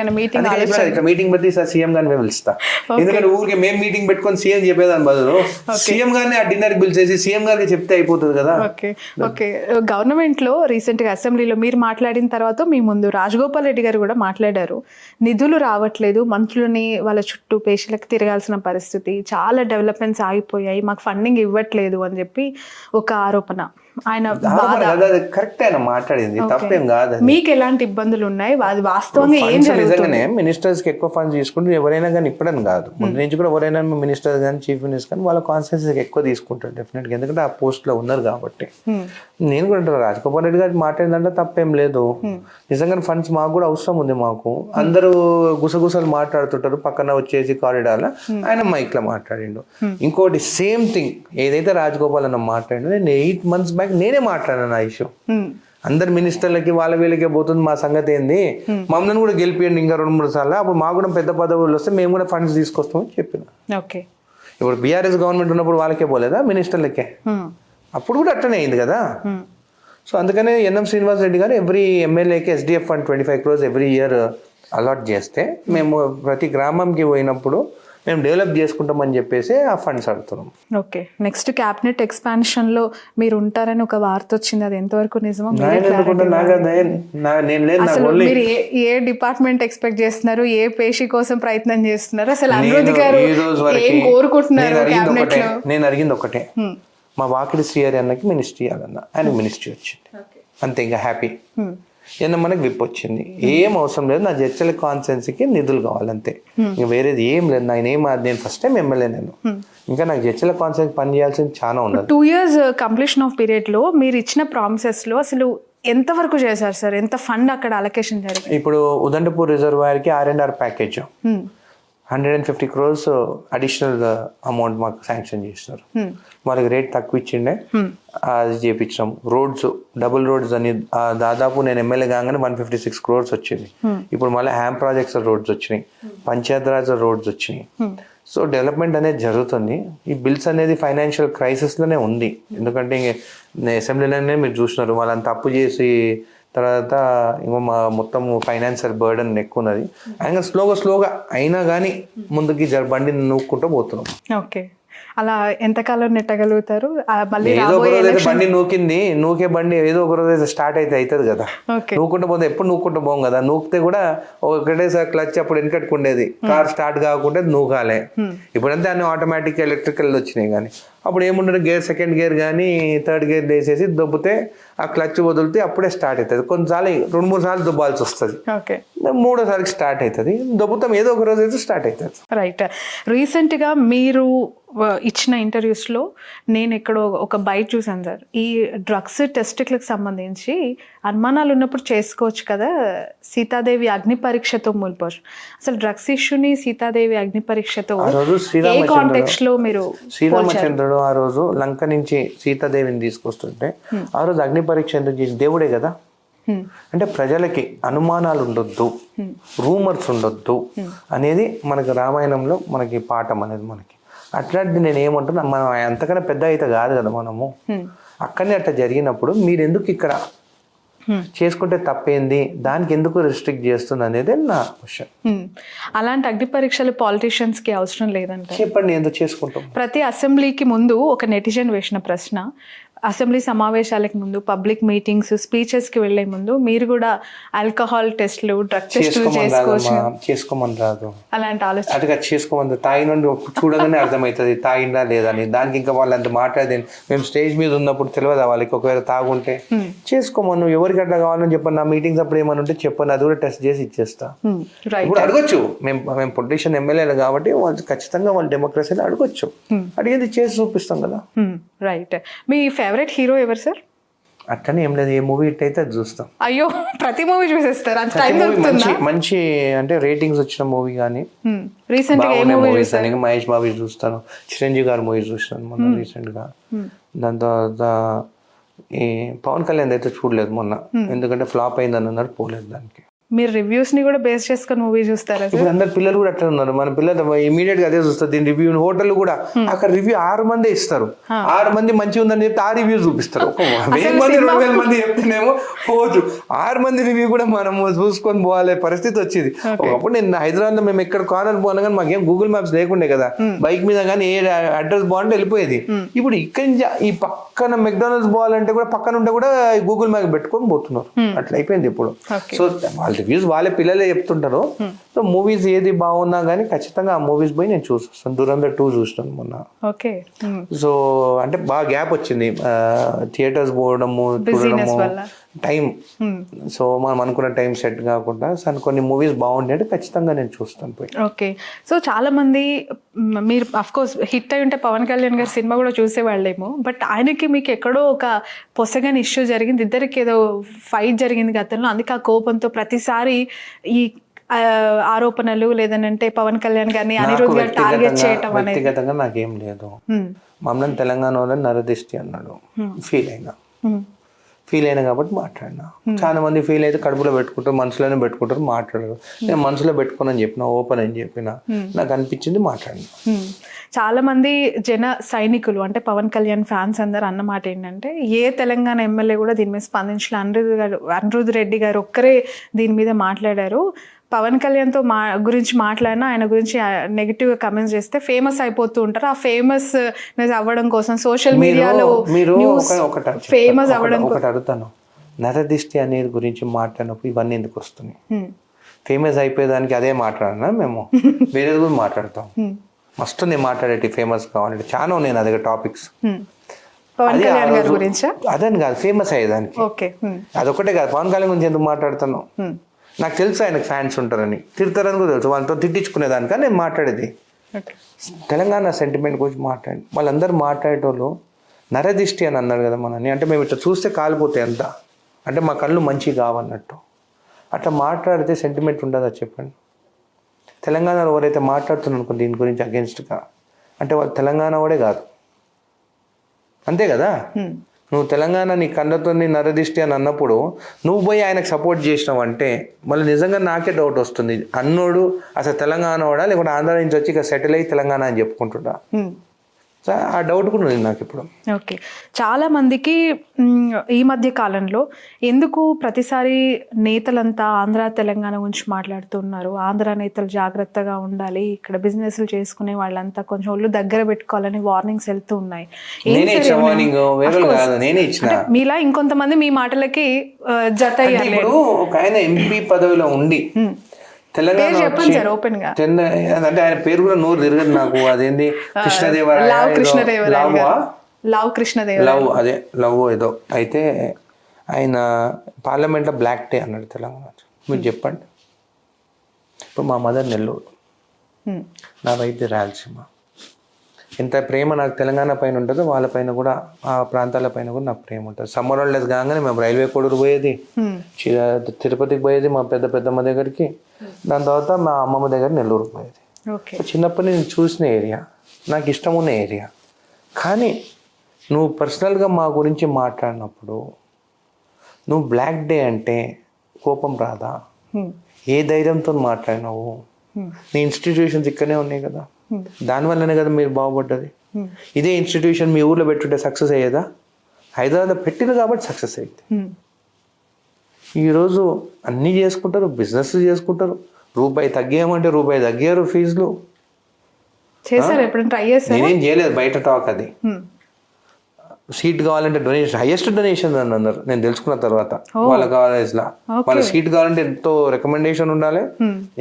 మీటింగ్ పెట్టి సార్ సీఎం గారిని మేము పిలుస్తా, ఎందుకంటే ఊరికి మేము మీటింగ్ పెట్టుకొని సీఎం చెప్పేదాని బదులు సీఎం గారిని ఆ డిన్నర్ పిలిచేసి సీఎం గారికి చెప్తే అయిపోతుంది కదా. ఓకే, గవర్నమెంట్ లో రీసెంట్ గా అసెంబ్లీలో మీరు మాట్లాడిన తర్వాత మీ ముందు రాజగోపాల్ రెడ్డి గారు కూడా మాట్లాడారు. నిధులు రావట్లేదు, మంత్రులని వాళ్ళ చుట్టూ పేషీలకు తిరగాల్సిన పరిస్థితి, చాలా డెవలప్మెంట్స్ ఆగిపోయాయి, మాకు ఫండింగ్ ఇవ్వట్లేదు అని చెప్పి ఒక ఆరోపణ. ఆయన కరెక్ట్, ఆయన మాట్లాడింది తప్పేం కాదు. మీకు ఎలాంటి ఇబ్బందులు ఉన్నాయి, అది వాస్తవంగా ఏం జరుగుతుంది? మినిస్టర్స్ కి ఎక్కువ ఫండ్స్ తీసుకుంటే ఎవరైనా కానీ ఇప్పుడని కాదు, ముందు నుంచి కూడా ఎవరైనా మినిస్టర్ కానీ చీఫ్ మినిస్టర్ కానీ వాళ్ళ కాన్స్టిట్యూన్సీకి ఎక్కువ తీసుకుంటారు డెఫినెట్ గా, ఎందుకంటే ఆ పోస్ట్ లో ఉన్నారు కాబట్టి. నేను కూడా అంటాను రాజగోపాల్ రెడ్డి గారు మాట్లాడిందంటే తప్పేం లేదు. నిజంగా ఫండ్స్ మాకు కూడా అవసరం ఉంది. మాకు అందరూ గుసగుసలు మాట్లాడుతుంటారు, పక్కన వచ్చేసి కారిడార్ లో ఆయన మైక్ లో మాట్లాడిండు. ఇంకోటి సేమ్ థింగ్ ఏదైతే రాజగోపాల్ అన్న మాట్లాడిండు, నేను 8 months బ్యాక్ నేనే మాట్లాడాను ఆ ఇష్యూ. అందరు మినిస్టర్లకి వాళ్ళ వీళ్ళకే పోతుంది, మా సంగతి ఏంది, మమ్మల్ని కూడా గెలిపియండి ఇంకా 2-3 సార్లు, అప్పుడు మాకు కూడా పెద్ద పదవులు వస్తే మేము కూడా ఫండ్స్ తీసుకొస్తామని చెప్పిన. ఓకే, ఇప్పుడు బీఆర్ఎస్ గవర్నమెంట్ ఉన్నప్పుడు వాళ్ళకే పోలేదా మినిస్టర్లకే, అప్పుడు కూడా అట్లనే అయింది కదా. సో అందుకనే ఎన్ఎం శ్రీనివాస్ రెడ్డి గారు ఎవ్రీ ఎమ్మెల్యేకి SDF fund 25 crores every year allot చేస్తే మేము ప్రతి గ్రామంకి పోయినప్పుడు మేము డెవలప్ చేసుకుంటామని చెప్పేసి ఆ ఫండ్స్ అడుగుతున్నాం. ఓకే, నెక్స్ట్ క్యాబినెట్ ఎక్స్పాన్షన్ లో మీరు ఉంటారని ఒక వార్త వచ్చింది, అది ఎంతవరకు నిజమో? అసలు మీరు ఏ డిపార్ట్మెంట్ ఎక్స్పెక్ట్ చేస్తున్నారు, ఏ పేషి కోసం ప్రయత్నం చేస్తున్నారు, అసలు అనిరుద్ధ్ గారు ఏం కోరుకుంటున్నారు క్యాబినెట్ లో? నేను అడిగింది ఒకటే, మా వాకిడి శ్రీహరి అన్నకి మినిస్ట్రీ ఇవ్వాలన్నా, ఆయన మినిస్ట్రీ వచ్చింది అంతే, ఇంకా హ్యాపీ. ఏమన్నా మనకి విప్ వచ్చింది, ఏం అవసరం లేదు, నా జడ్చల కాన్స్టిట్యున్సీకి నిధులు కావాలంతే, ఇంకా వేరేది ఏం లేదు. నేను ఫస్ట్ టైం ఎమ్మెల్యే, నేను ఇంకా నాకు జడ్చల కాన్స్టిట్యున్సీ పని చేయాల్సింది చాలా ఉన్నది. 2 years కంప్లీషన్ ఆఫ్ పీరియడ్ లో మీరు ఇచ్చిన ప్రామిసెస్ లో అసలు ఎంత వరకు చేశారు సార్? ఎంత ఫండ్ అక్కడ అలొకేషన్ జరిగింది? ఇప్పుడు ఉదండపూర్ రిజర్వాయర్ కి R&R package 150 crores additional amount మాకు శాంక్షన్ చేస్తున్నారు. వాళ్ళకి రేట్ తక్కువ ఇచ్చిండే, అది చేయించాం. రోడ్స్, డబుల్ రోడ్స్ అని దాదాపు నేను ఎమ్మెల్యే కాగానే 156 crores వచ్చింది. ఇప్పుడు మళ్ళీ హ్యామ్ ప్రాజెక్ట్స్ రోడ్స్ వచ్చినాయి, పంచాయతీరాజ్ రోడ్స్ వచ్చినాయి. సో డెవలప్మెంట్ అనేది జరుగుతుంది. ఈ బిల్స్ అనేది ఫైనాన్షియల్ క్రైసిస్లోనే ఉంది, ఎందుకంటే అసెంబ్లీలోనే మీరు చూసినారు వాళ్ళని తప్పు చేసి తర్వాత ఇంకో మొత్తం ఫైనాన్షియల్ బర్డెన్ ఎక్కువ ఉన్నది. అయినా స్లోగా అయినా కానీ ముందుకి బండిని నూక్కుంటూ పోతున్నాం. ఓకే, అలా ఎంతకాలం నెట్టగలుగుతారు? ఏదో ఒక రోజు అయితే బండి నూకే బండి ఏదో ఒక రోజు అయితే స్టార్ట్ అయితే అవుతుంది కదా. నూకుంటూ పోతే ఎప్పుడు నూక్కుంటూ పోం కదా, నూకితే కూడా ఒకటేసారి క్లచ్ అప్పుడు వెనకట్టుకుండేది, కార్ స్టార్ట్ కాకుంటే నూకాలే. ఇప్పుడంతే అన్ని ఆటోమేటిక్ ఎలక్ట్రికల్ వచ్చినాయి, కానీ అప్పుడు ఏముండదు, గేర్ సెకండ్ గేర్ కానీ థర్డ్ గేర్ వేసేసి దొబ్బితే ఆ క్లచ్ వదిలితే అప్పుడే స్టార్ట్ అవుతుంది. కొన్నిసార్లు 2-3 సార్లు దొబ్బాల్సి వస్తుంది, 3వ స్టార్ట్ అవుతుంది. దొబ్బుతాం ఏదో ఒక రోజు అయితే స్టార్ట్ అవుతుంది. రైట్, రీసెంట్గా మీరు ఇచ్చిన ఇంటర్వ్యూస్లో నేను ఎక్కడో ఒక బయట చూసాను సార్, ఈ డ్రగ్స్ టెస్ట్లకు సంబంధించి అనుమానాలు ఉన్నప్పుడు చేసుకోవచ్చు కదా, సీతాదేవి అగ్ని పరీక్షతో ముల్పోర్. అసలు డ్రగ్స్ ఇష్యూని సీతాదేవి అగ్ని పరీక్షతో ఏ కాంటెక్స్ట్ లో మీరు? శ్రీరామచంద్రుడు ఆ రోజు లంక నుంచి సీతాదేవిని తీసుకొస్తుంటే ఆ రోజు అగ్ని పరీక్ష ఎందుకు చేసి, దేవుడే కదా. అంటే ప్రజలకి అనుమానాలు ఉండొద్దు, రూమర్స్ ఉండొద్దు అనేది మనకి రామాయణంలో మనకి పాఠం అనేది మనకి. అట్లాంటిది నేను ఏమంటున్నా, మనం అంతకన్నా పెద్ద అయితే కాదు కదా మనము. అక్కడనే అట్లా జరిగినప్పుడు మీరు ఎందుకు ఇక్కడ చేసుకుంటే తప్పేంది, దానికి ఎందుకు రిస్ట్రిక్ట్ చేస్తుంది అనేది నా క్వశ్చన్. అలాంటి అగ్ని పరీక్షలు పాలిటీషియన్స్ కి అవసరం లేదంటే చెప్పండి, ఎందుకు చేసుకుంటాం? ప్రతి అసెంబ్లీకి ముందు ఒక నెటిజన్ వేసిన ప్రశ్న, అసెంబ్లీ సమావేశాలకు ముందు, పబ్లిక్ మీటింగ్స్, స్పీచెస్ కి వెళ్లే ముందు మీరు కూడా ఆల్కహాల్ టెస్ట్లు, డ్రగ్ టెస్ట్లు చేసుకోమని రాదు. అలాంటి ఆలోచన అటుగా చేసుకోమని తాగినండి చూడగానే అర్థమవుతుంది తాగిందా లేదని. దానికి ఇంకా వాళ్ళు అంత మాట్లాడేది మేము స్టేజ్ మీద ఉన్నప్పుడు తెలియదా వాళ్ళకి, ఒకవేళ తాగుంటే చేసుకోమను, ఎవరికి అట్లా కావాలని చెప్పండి. నా మీటింగ్స్ అప్పుడు ఏమని ఉంటే చెప్పండి, అది కూడా టెస్ట్ చేసి ఇచ్చేస్తా. ఇప్పుడు అడగొచ్చు, మేము పొలిటీషియన్ ఎమ్మెల్యేలు కాబట్టి వాళ్ళు ఖచ్చితంగా వాళ్ళు డెమోక్రసీలో అడగొచ్చు, అడిగేది చేసి చూపిస్తాం కదా. రైట్, మీ ఫేవరెట్ హీరో ఎవరు సార్? అట్లనే ఏం లేదు, ఏ మూవీ హిట్ అయితే అది చూస్తాం. అయ్యో, ప్రతి మూవీ చూసేస్తారు? మంచి అంటే రేటింగ్స్ వచ్చిన మూవీ కానీ రీసెంట్ గా మూవీస్ అని మహేష్ బాబు చూస్తాను, చిరంజీవి గారి మూవీ చూస్తాను మొన్న రీసెంట్ గా. దాని తర్వాత ఈ పవన్ కళ్యాణ్ అయితే చూడలేదు మొన్న, ఎందుకంటే ఫ్లాప్ అయిందని అన్నారు, పోలేదు దానికి. మీరు రివ్యూస్ ని కూడా బేస్ చేసుకొని మూవీ చూస్తారా సార్? ఇప్పుడు అందరు పిల్లలు కూడా అట్లా ఉన్నారు. మన పిల్లలు ఇమీడియట్ గా అదే చూస్తారు. దీని రివ్యూ హోటల్ కూడా అక్కడ రివ్యూ 6 మంది ఇస్తారు. 6 మంది మంచిగా ఉందని చెప్తే ఆ రివ్యూ చూపిస్తారు. 1000 మంది 2000 మంది చెప్తేనేమో పోదు. 6 మంది రివ్యూ కూడా మనము చూసుకొని పోవాలే పరిస్థితి వచ్చింది. ఒకప్పుడు నేను హైదరాబాద్ లో మేము ఎక్కడ కార్నర్ పోయినా కానీ మాకేం గూగుల్ మ్యాప్స్ లేకుండే కదా, బైక్ మీద కానీ ఏ అడ్రస్ బాగుంటే వెళ్ళిపోయేది. ఇప్పుడు ఇక్కడి నుంచి ఈ పక్కన మెక్డానల్డ్స్ పోవాలంటే కూడా పక్కన ఉంటే కూడా గూగుల్ మ్యాప్ పెట్టుకొని పోతున్నారు. అట్లా అయిపోయింది ఇప్పుడు. సో వాళ్ళ రివ్యూస్ వాళ్ళే పిల్లలే చెప్తుంటారు. సో మూవీస్ ఏది బాగున్నా కానీ ఖచ్చితంగా ఆ మూవీస్ పోయి నేను చూస్తాను. దురంధర్ 2 చూస్తాను మొన్న. ఓకే. సో అంటే బాగా గ్యాప్ వచ్చింది థియేటర్స్ పోవడము చూడడము టైం. సో మనం అనుకున్న టైం సెట్ కాకుండా కొన్ని మూవీస్ బాగుండే ఖచ్చితంగా నేను చూస్తాను పోయి. ఓకే. సో చాలా మంది మీరు అఫ్ కోర్స్ హిట్ అయి ఉంటే పవన్ కళ్యాణ్ గారి సినిమా కూడా చూసేవాళ్ళేమో, బట్ ఆయనకి మీకు ఎక్కడో ఒక పొసగని ఇష్యూ జరిగింది, ఇద్దరికి ఏదో ఫైట్ జరిగింది గతంలో, అందుకే ఆ కోపంతో ప్రతిసారి ఈ ఆరోపణలు లేదంటే పవన్ కళ్యాణ్ గారిని అనిరుద్ధ్ గారు టార్గెట్ చేయటం అనేది. వ్యక్తిగతంగా నాకేం లేదు. మమ్మల్ని తెలంగాణ వాళ్ళని నరదిష్టి అన్నాడు. ఫీల్ అయినా కాబట్టి మాట్లాడినా. చాలా మంది ఫీల్ అయితే కడుపులో పెట్టుకుంటారు, మనసులోనే పెట్టుకుంటారు, మాట్లాడరు. నేను మనసులో పెట్టుకోనని చెప్పిన, ఓపెన్ అని చెప్పిన, నాకు అనిపించింది మాట్లాడిన. చాలా మంది జన సైనికులు అంటే పవన్ కళ్యాణ్ ఫ్యాన్స్ అందరు అన్నమాట ఏంటంటే, ఏ తెలంగాణ ఎమ్మెల్యే కూడా దీని మీద స్పందించిన అనిరుద్ధ్ రెడ్డి గారు ఒక్కరే దీని మీద మాట్లాడారు. పవన్ కళ్యాణ్తో గురించి మాట్లాడినా ఆయన గురించి నెగిటివ్గా కమెంట్స్ చేస్తే ఫేమస్ అయిపోతూ ఉంటారు. ఆ ఫేమస్ అవ్వడం కోసం సోషల్ మీడియాలో ఫేమస్ అవ్వడం. ఒకటి అడుగుతాను, నరదిష్టి అనేది గురించి మాట్లాడినప్పుడు ఇవన్నీ ఎందుకు వస్తున్నాయి? ఫేమస్ అయిపోయేదానికి అదే మాట్లాడినా మేము వేరేది కూడా మాట్లాడతాం. మస్తు నేను మాట్లాడేటి ఫేమస్ కావాలంటే చాలా ఉన్నాయి నా దగ్గర టాపిక్స్. అదని కాదు, ఫేమస్ అయ్యేదానికి. అదొకటే కాదు, పవన్ కళ్యాణ్ గురించి ఎందుకు మాట్లాడుతున్నావు? నాకు తెలుసు ఆయనకు ఫ్యాన్స్ ఉంటారని, తిడతారని కూడా తెలుసు, వాళ్ళతో తిట్టించుకునేదానిక నేను మాట్లాడేది. తెలంగాణ సెంటిమెంట్ గురించి మాట్లాడి వాళ్ళందరూ మాట్లాడేటోళ్ళు నరదిష్టి అని అన్నారు కదా మనని. అంటే మేము ఇట్లా చూస్తే కాలిపోతాయి అంతా, అంటే మా కళ్ళు మంచిగా కావన్నట్టు. అట్లా మాట్లాడితే సెంటిమెంట్ ఉండదా చెప్పండి? తెలంగాణలో ఎవరైతే మాట్లాడుతున్నారు అనుకో దీని గురించి అగెన్స్ట్గా, అంటే వాళ్ళు తెలంగాణ వాడే కాదు, అంతే కదా. నువ్వు తెలంగాణ నీ కళ్ళతో నరదిష్టి అని అన్నప్పుడు నువ్వు పోయి ఆయనకు సపోర్ట్ చేసినావు అంటే మళ్ళీ నిజంగా నాకే డౌట్ వస్తుంది, అన్నోడు అసలు తెలంగాణ వాడా లేకుంటే ఆంధ్ర నుంచి వచ్చి ఇక సెటిల్ అయ్యి తెలంగాణ అని చెప్పుకుంటున్నా. ఆ డౌట్ కూడా ఉంది నాకు ఇప్పుడు. ఓకే. చాలా మందికి ఈ మధ్య కాలంలో ఎందుకు ప్రతిసారి నేతలంతా ఆంధ్ర తెలంగాణ గురించి మాట్లాడుతున్నారు, ఆంధ్ర నేతలు జాగ్రత్తగా ఉండాలి, ఇక్కడ బిజినెస్లు చేసుకునే వాళ్ళంతా కొంచెం ఒళ్ళు దగ్గర పెట్టుకోవాలని వార్నింగ్స్ వెళ్తూ ఉన్నాయి. మీలా ఇంకొంతమంది మీ మాటలకి జత అయ్యారు. ఒక ఆయన ఎంపీ పదవిలో ఉండి తెలంగాణ అంటే ఆయన పేరు కూడా నోరు తిరగదు నాకు. అదేంటి లవ్ అదే లవ్ ఏదో అయితే ఆయన పార్లమెంట్లో బ్లాక్ డే అన్నాడు తెలంగాణ. మీరు చెప్పండి. ఇప్పుడు మా మదర్ నెల్లూరు, నా వైద్య రాయలసీమ. ఎంత ప్రేమ నాకు తెలంగాణ పైన ఉంటుందో వాళ్ళపైన కూడా, ఆ ప్రాంతాల పైన కూడా నాకు ప్రేమ ఉంటుంది. సమ్మర్ హాలిడేస్ కాగానే మేము రైల్వే కోడూరు పోయేది, తిరుపతికి పోయేది మా పెద్దమ్మ దగ్గరికి, దాని తర్వాత మా అమ్మమ్మ దగ్గర నెల్లూరు పోయేది. చిన్నప్పటి నేను చూసిన ఏరియా, నాకు ఇష్టం ఉన్న ఏరియా. కానీ నువ్వు పర్సనల్గా మా గురించి మాట్లాడినప్పుడు నువ్వు బ్లాక్ డే అంటే కోపం రాదా? ఏ ధైర్యంతో మాట్లాడినావు? నీ ఇన్స్టిట్యూషన్స్ ఇక్కడనే ఉన్నాయి కదా, దానివల్లనే కదా మీరు బాగుపడ్డది. ఇదే ఇన్స్టిట్యూషన్ మీ ఊర్లో పెట్టుంటే సక్సెస్ అయ్యేదా? హైదరాబాద్లో పెట్టింది కాబట్టి సక్సెస్ అయ్యింది. ఈరోజు అన్నీ చేసుకుంటారు, బిజినెస్ చేసుకుంటారు, రూపాయి తగ్గామంటే రూపాయి తగ్గారు ఫీజులు. నేనేం చేయలేదు, బయట టాక్ అది. సీట్ కావాలంటే డొనేషన్, హైయెస్ట్ డొనేషన్ అని అన్నారు నేను తెలుసుకున్న తర్వాత. వాళ్ళ కాలేజ్లో వాళ్ళ సీట్ కావాలంటే ఎంతో రికమెండేషన్ ఉండాలి,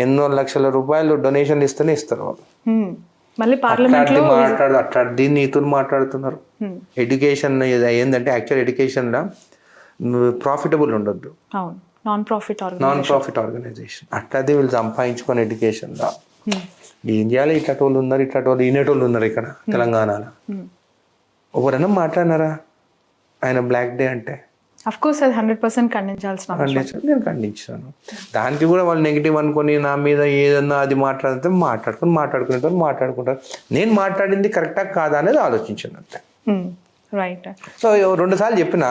ఎన్నో లక్షల రూపాయలు డొనేషన్ ఇస్తేనే ఇస్తారు వాళ్ళు. అట్లా దీన్ని నీతులు మాట్లాడుతున్నారు. ఎడ్యుకేషన్ ఏంటంటే యాక్చువల్ ఎడ్యుకేషన్లో ప్రాఫిటబుల్ ఉండొద్దు, నాన్ ప్రాఫిట్ ఆర్గనైజేషన్. అట్లాది వీళ్ళు సంపాదించుకొని ఎడ్యుకేషన్లో ఏం చేయాలి? ఇట్లాంటి వాళ్ళు ఉన్నారు, ఇట్లాంటి వాళ్ళు ఈనేటోళ్ళు ఉన్నారు ఇక్కడ తెలంగాణలో. ఎవరైనా మాట్లాడినారా ఆయన బ్లాక్ డే అంటే? నేను ఖండించాను. దానికి కూడా వాళ్ళు నెగిటివ్ అనుకొని నా మీద ఏదన్నా అది మాట్లాడితే మాట్లాడుకుంటారు. నేను మాట్లాడింది కరెక్టా కాదా అనేది ఆలోచించాను అంతే. రైట్. సో 2 సార్లు చెప్పిన,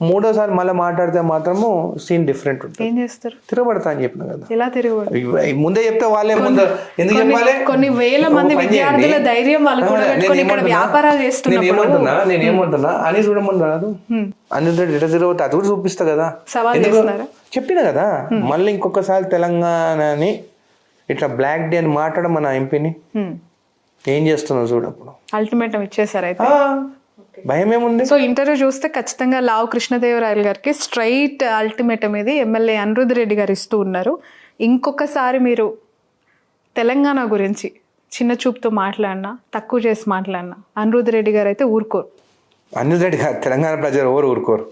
3ఓసారి మళ్ళీ మాట్లాడితే మాత్రము సీన్ డిఫరెంట్ ఉంటుంది. ఏం చేస్తారు? తిరగబడతా అని చెప్పిన కదా. ఎలా తిరగబడతారు? ముందే చెప్తే వాళ్ళే ముందు ఎందుకు చెప్పాలి? కొన్ని వేల మంది విద్యార్థుల ధైర్యం వాళ్ళు కూడా పెట్టుకొని ఇక్కడ వ్యాపారాలు చేస్తున్నారు. నేనేమంటున్నా అని చూడమని రాదు, అని ఎట్లా తిరగబోతే అది కూడా చూపిస్తా కదా. సవాల్ చేస్తున్నారా? చెప్పిన కదా. మళ్ళీ ఇంకొకసారి తెలంగాణని ఇట్లా బ్లాక్ డే అని మాట్లాడడం మన ఎంపీని ఏం చేస్తున్నావు చూడప్పుడు. అల్టిమేటం ఇచ్చేసారు అయితే. భయం ఏముంది? సో ఇంటర్వ్యూ చూస్తే ఖచ్చితంగా లావు కృష్ణదేవరాయలు గారికి స్ట్రైట్ అల్టిమేటం ఇది ఎమ్మెల్యే అనిరుద్ రెడ్డి గారు ఇస్తూ ఉన్నారు. ఇంకొకసారి మీరు తెలంగాణ గురించి చిన్న చూపుతో మాట్లాడినా, తక్కువ చేసి మాట్లాడినా అనిరుద్ రెడ్డి గారు అయితే ఊరుకోరు. అనిరుద్ రెడ్డి గారు తెలంగాణ ప్రజలు ఎవరు ఊరుకోరు.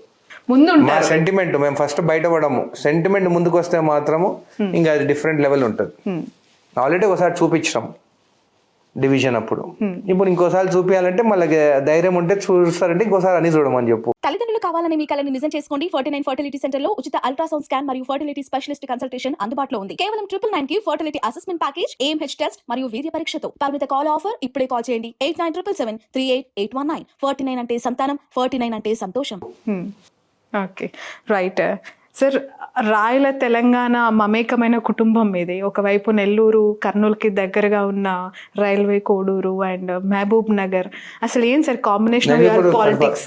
ముందు మా సెంటిమెంట్ మేము ఫస్ట్ బయటపడము. సెంటిమెంట్ ముందుకు వస్తే మాత్రము ఇంకా అది డిఫరెంట్ లెవెల్ ఉంటుంది. ఆల్రెడీ ఒకసారి చూపించాం డివిజన్ అప్పుడు. ఇప్పుడు ఇంకోసారి చూపించాలంటే మళ్ళీ ధైర్యం ఉంటే చూస్తారంటే ఇంకోసారి అని చూడమని చెప్పు. తల్లిదండ్రులు కావాలని మీ కలను నిజం చేసుకోండి. 49 ఫర్టిలిటీ సెంటర్ లో ఉచిత అల్ట్రాసౌండ్ స్కాన్ మరియు ఫర్టిలిటీ స్పెషలిస్ట్ కన్సల్టేషన్ అందుబాటులో ఉంది. కేవలం 999 కి fertility assessment package, AMH test మరియు వీర్య పరీక్షతో. పరిమిత కాల్ ఆఫర్. ఇప్పుడే కాల్ చేయండి 8977738819. 49 అంటే సంతానం, 49 అంటే సంతోషం. Okay, right sir. Rayala Telangana మమేకమైన కుటుంబం మీది. ఒకవైపు నెల్లూరు, కర్నూలుకి దగ్గరగా ఉన్న railway Koduru and Mahbubnagar. అసలు ఏం sir combination of your politics?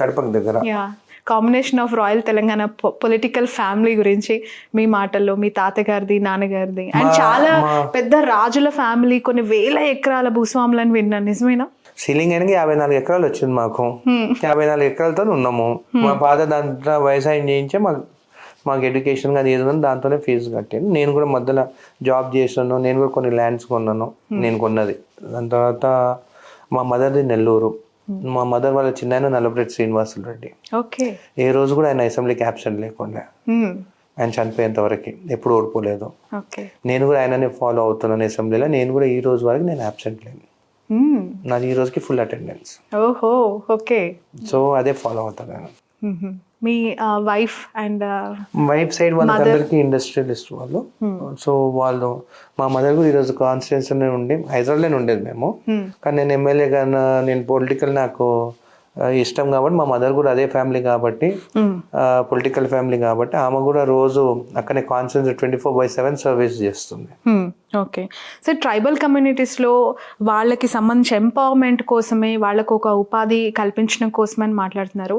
Combination of Rayala Telangana political family గురించి మీ మాటల్లో, మీ తాతగారిది, నాన్నగారిది అండ్ చాలా పెద్ద రాజుల ఫ్యామిలీ, కొన్ని వేల ఎకరాల భూస్వాములను విన్నాను, నిజమేనా? సీలింగ్ అయినా 54 ఎకరాలు వచ్చింది మాకు. 54 ఎకరాలతో ఉన్నాము. మా ఫాదర్ దాంట్లో వ్యవసాయం చేయించే మాకు ఎడ్యుకేషన్ కానీ ఏదో దాంతోనే ఫీజు కట్టాను. నేను కూడా మధ్యలో జాబ్ చేసాను. నేను కూడా కొన్ని ల్యాండ్స్ కొన్నాను, నేను కొన్నది. దాని తర్వాత మా మదర్ది నెల్లూరు. మా మదర్ వాళ్ళ చిన్న నల్లపరెడ్డి శ్రీనివాసులు రెడ్డి. ఓకే. ఏ రోజు కూడా ఆయన అసెంబ్లీకి అబ్సెంట్ లేకుండా, ఆయన చనిపోయేంత వరకు ఎప్పుడు ఓడిపోలేదు. నేను కూడా ఆయననే ఫాలో అవుతున్నాను అసెంబ్లీలో. నేను కూడా ఈ రోజు వరకు నేను అబ్సెంట్ లేను. నాది ఈ రోజుకి ఫుల్ అటెండెన్స్. ఓహో, ఓకే. సో అదే ఫాలో అవుతాను నేను. మీ వైఫ్ అండ్ వైఫ్ సైడ్ వాళ్ళందరికీ ఇండస్ట్రియలిస్ట్ వాళ్ళు. సో వాళ్ళు, మా మదర్ కూడా ఈరోజు కాన్స్టిట్యూన్సీలోనే ఉండి హైదరాబాద్లోనే ఉండేది మేము. కానీ నేను ఎమ్మెల్యే గాను, నేను పొలిటికల్ నాకు ఇష్టం కాబట్టి, మా మదర్ కూడా అదే ఫ్యామిలీ కాబట్టి, పొలిటికల్ ఫ్యామిలీ కాబట్టి ఆమె కూడా రోజు అక్కడే కాన్స్టిట్యూన్సీ 24/7 సర్వీస్ చేస్తుంది. Okay sir. ట్రైబల్ కమ్యూనిటీస్లో వాళ్ళకి సంబంధించి ఎంపవర్మెంట్ కోసమే, వాళ్ళకు ఒక ఉపాధి కల్పించడం కోసమే అని మాట్లాడుతున్నారు.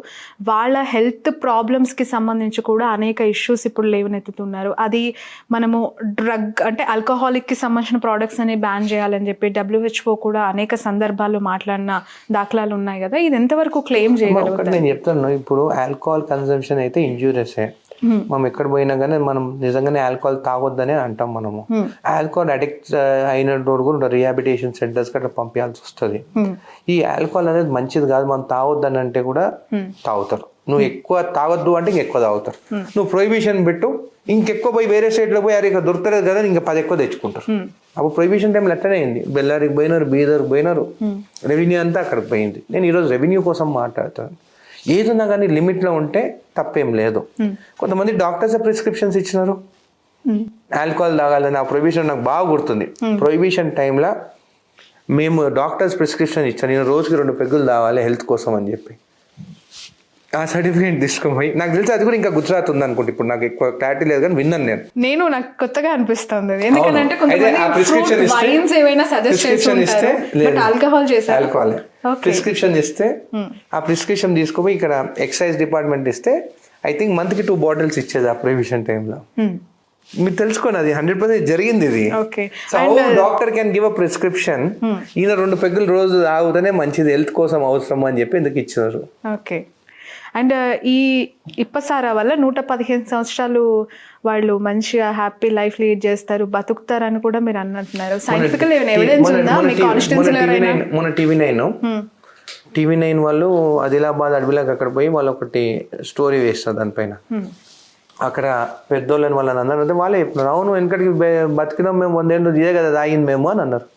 వాళ్ళ హెల్త్ ప్రాబ్లమ్స్కి సంబంధించి కూడా అనేక ఇష్యూస్ ఇప్పుడు లేవనెత్తుతున్నారు. అది మనము డ్రగ్ అంటే ఆల్కహాలిక్కి సంబంధించిన ప్రోడక్ట్స్ అనేవి బ్యాన్ చేయాలని చెప్పి WHO కూడా అనేక సందర్భాల్లో మాట్లాడిన దాఖలాలు ఉన్నాయి కదా. ఇది ఎంతవరకు క్లెయిమ్ చేయగలుగుతారు? నేను చెప్తాను, ఇప్పుడు ఆల్కహాల్ కన్సంప్షన్ అయితే ఇంజూరియసే. మనం ఎక్కడ పోయినా కానీ మనం నిజంగానే ఆల్కహాల్ తాగొద్దనే అంటాం. మనము ఆల్కహాల్ అడిక్ట్ అయిన కూడా రిహాబిలిటేషన్ సెంటర్స్ అట్లా పంపించాల్సి వస్తుంది. ఈ ఆల్కహాల్ అనేది మంచిది కాదు, మనం తాగొద్దని అంటే కూడా తాగుతారు. నువ్వు ఎక్కువ తాగొద్దు అంటే ఇంకెక్కువ తాగుతారు. నువ్వు ప్రొహిబిషన్ పెట్టు, ఇంకెక్కువ పోయి వేరే స్టేట్లో పోయి అరే ఇక దొరకలేదు కదా ఇంకా 10 ఎక్కువ తెచ్చుకుంటారు. అప్పుడు ప్రొహిబిషన్ టైంలో అట్టనే అయింది. బెల్లారికి పోయినారు, బీదర్కి పోయినారు, రెవెన్యూ అంతా అక్కడికి పోయింది. నేను ఈరోజు రెవెన్యూ కోసం మాట్లాడతాను. ఏదున్నా కానీ లిమిట్లో ఉంటే తప్పేం లేదు. కొంతమంది డాక్టర్స్ ప్రిస్క్రిప్షన్స్ ఇచ్చినారు ఆల్కహాల్ తాగాలని. ఆ ప్రొహిబిషన్ నాకు బాగా గుర్తుంది. ప్రొహిబిషన్ టైంలో మేము డాక్టర్స్ ప్రిస్క్రిప్షన్ ఇచ్చాను, నేను రోజుకి 2 పెగ్గులు తాగాలి హెల్త్ కోసం అని చెప్పి. ఆ సర్టిఫికేట్ తీసుకుపోయి, నాకు తెలిసి అది కూడా ఇంకా గుజరాత్ ఉంది అనుకుంటే, ఇప్పుడు నాకు ఎక్కువ క్లారిటీ లేదు కానీ విన్నాను నేను. నాకు కొత్తగా అనిపిస్తుంది. ఎందుకంటే ప్రిస్క్రిప్షన్ ఇస్తే ఆ ప్రిస్క్రిప్షన్ తీసుకుపోయి ఇక్కడ ఎక్సైజ్ డిపార్ట్మెంట్ ఇస్తే ఐ థింక్ మంత్కి 2 బాటిల్స్ ఇచ్చేది ఆ ప్రొహిబిషన్ టైంలో. మీరు తెలుసుకోండి, అది 100% జరిగింది ఇది. Doctor can give a prescription, ఈయన 2 పెగ్గులు రోజు తాగుతూనే మంచిది, హెల్త్ కోసం అవసరం అని చెప్పి ఎందుకు ఇచ్చారు. ఓకే. అండ్ ఈ ఇప్పసారా వల్ల 115 సంవత్సరాలు వాళ్ళు మంచిగా హ్యాపీ లైఫ్ లీడ్ చేస్తారు, బతుకుతారని కూడా మీరు అన్నట్టున్నారు. సైంటిఫికల్ ఎవిడెన్స్ ఉందా మీ కాన్స్టిట్యూన్సీలో? మొన్న టీవీ9 వాళ్ళు ఆదిలాబాద్ అడవిలోకి అక్కడ పోయి వాళ్ళు ఒకటి స్టోరీ వేస్తారు దానిపైన. అక్కడ పెద్దోళ్ళని వాళ్ళని అన్నారు, అంటే వాళ్ళే చెప్తున్నారు, అవును వెనకటికి బతికినాం మేము 100 ఏళ్ళు, ఇదే కదా తాగింది మేము అని అన్నారు.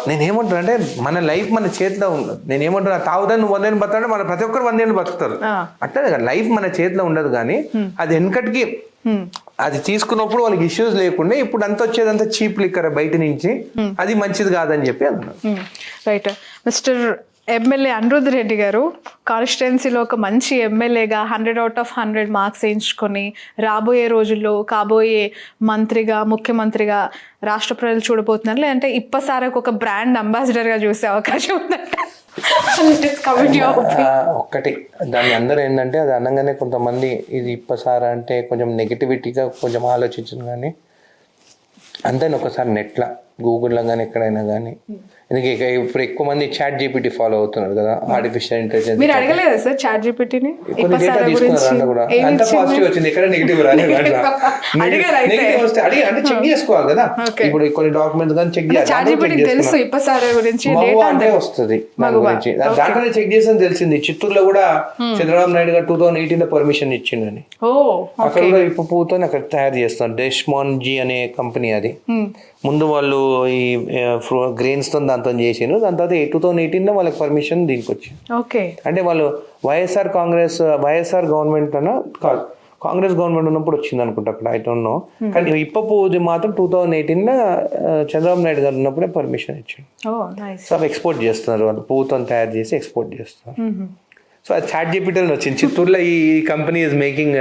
నేనేమంటున్నా అంటే మన లైఫ్ మన చేతిలో ఉండదు. నేనేమంటున్నా, తాగుతాను నువ్వు 100 ఏళ్ళు బతాడు, మన ప్రతి ఒక్కరు 100 ఏళ్ళు బతుకుతారు. అట్లనే లైఫ్ మన చేతిలో ఉండదు. కానీ అది వెనకటికి అది తీసుకున్నప్పుడు వాళ్ళకి ఇష్యూస్ లేకుండా ఇప్పుడు అంత వచ్చేదంతా చీప్ లిక్కర్ బయట నుంచి, అది మంచిది కాదని చెప్పి అన్నారు. Right. Mister MLA Aniruddh Reddy గారు కాన్స్టిట్యున్సీలో ఒక మంచి ఎమ్మెల్యేగా 100/100 మార్క్స్ వేయించుకొని రాబోయే రోజుల్లో కాబోయే మంత్రిగా, ముఖ్యమంత్రిగా రాష్ట్ర ప్రజలు చూడబోతున్నారు. లేదంటే ఇప్పసారకు ఒక బ్రాండ్ అంబాసిడర్గా చూసే అవకాశం ఉందంట. ఒక్కటి దాన్ని అందరూ ఏంటంటే అది అనగానే కొంతమంది ఇది ఇప్పసారా అంటే కొంచెం నెగిటివిటీగా కొంచెం ఆలోచించను, కానీ అంతే ఒకసారి నెట్లో గూగుల్లో కానీ ఎక్కడైనా కానీ, ఎందుకంటే ఇప్పుడు ఎక్కువ మంది చాట్ జీపీటీ ఫాలో అవుతున్నారు కదా, ఆర్టిఫిషియల్ ఇంటెలిజెన్స్. మీరు అడగలేదా సార్ చాట్ జీపీటీని? కొన్ని డేటా తీసుకున్నారు కూడా, అంత పాజిటివ్ వచ్చింది, ఎక్కడ నెగిటివ్ రాలేదు. నెగిటివ్ వస్తే అడిగి అంటే చెక్ చేసుకోవాలి కదా, ఇప్పుడు కొన్ని డాక్యుమెంట్స్ కానీ చెక్ చేయాలి. తెలుసు ఇప్పసారి గురించి అంటే వస్తుంది దాని గురించి, దాంట్లోనే చెక్ చేసి తెలిసింది. చిత్తూరులో కూడా చంద్రబాబు నాయుడు గారు 2018 పర్మిషన్ ఇచ్చిండని, అక్కడ కూడా ఇప్పు పూతో అక్కడ తయారు చేస్తున్నారు. డెస్మాన్ జీ అనే కంపెనీ అది. ముందు వాళ్ళు ఈ గ్రెయిన్స్ తో దాంతో చేసిండ్రు, దాని తర్వాత 2018 వాళ్ళకి పర్మిషన్ దీనికి వచ్చింది. అంటే వాళ్ళు వైఎస్ఆర్ గవర్నమెంట్ అన్న కాదు, కాంగ్రెస్ గవర్నమెంట్ ఉన్నప్పుడు వచ్చింది అనుకుంటా అక్కడ, ఐ డోంట్ నో. కానీ ఇప్పటి మాత్రం 2018 చంద్రబాబు నాయుడు గారు ఉన్నప్పుడే పర్మిషన్ ఇచ్చింది. సో అవి ఎక్స్పోర్ట్ చేస్తున్నారు, వాళ్ళు పువ్వుతో తయారు చేసి ఎక్స్పోర్ట్ చేస్తున్నారు. సో అది చాట్ జీపీటీలో వచ్చింది. చిత్తూరులో ఈ కంపెనీ ఈజ్ మేకింగ్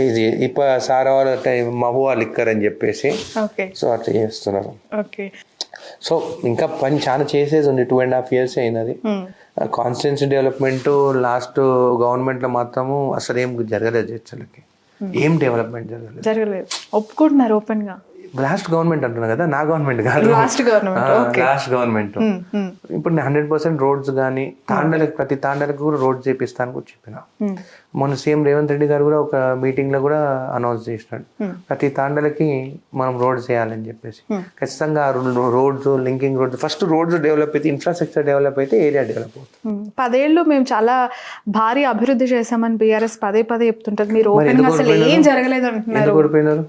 ఇది సారావాల మహువా లిక్కర్ అని చెప్పేసి, సో అట్లా చేస్తున్నారు. సో ఇంకా పని చాలా చేసేది ఉంది. 2.5 years అయినది. కాన్స్టిట్యున్సీ డెవలప్మెంట్ లాస్ట్ గవర్నమెంట్లో మాత్రము అసలు ఏం జరగలేదు. చర్చలకి ఏం డెవలప్మెంట్ జరగలేదు. ఒప్పుకుంటున్నారు ఓపెన్ గా. లాస్ట్ గవర్నమెంట్ అంటున్నా కదా, నా గవర్నమెంట్ కాదు, లాస్ట్ గవర్నమెంట్. ఇప్పుడు 100% రోడ్స్ కానీ ప్రతి తాండలకు కూడా రోడ్స్ చేపిస్తానికి చెప్పిన. మొన్న సీఎం రేవంత్ రెడ్డి గారు కూడా ఒక మీటింగ్ లో కూడా అనౌన్స్ చేసినాడు, ప్రతి తాండలకి మనం రోడ్స్ చేయాలని చెప్పేసి. ఖచ్చితంగా roads, linking roads, first roads develop అయితే, ఇన్ఫ్రాస్ట్రక్చర్ డెవలప్ అయితే ఏరియా డెవలప్ అవుతుంది. 10 ఏళ్ళు మేము చాలా భారీ అభివృద్ధి చేశామని బీఆర్ఎస్ పదే చెప్తుంటది. మీరు అసలు ఏం జరగలేదు అంటున్నారు. ఓడిపోయినారు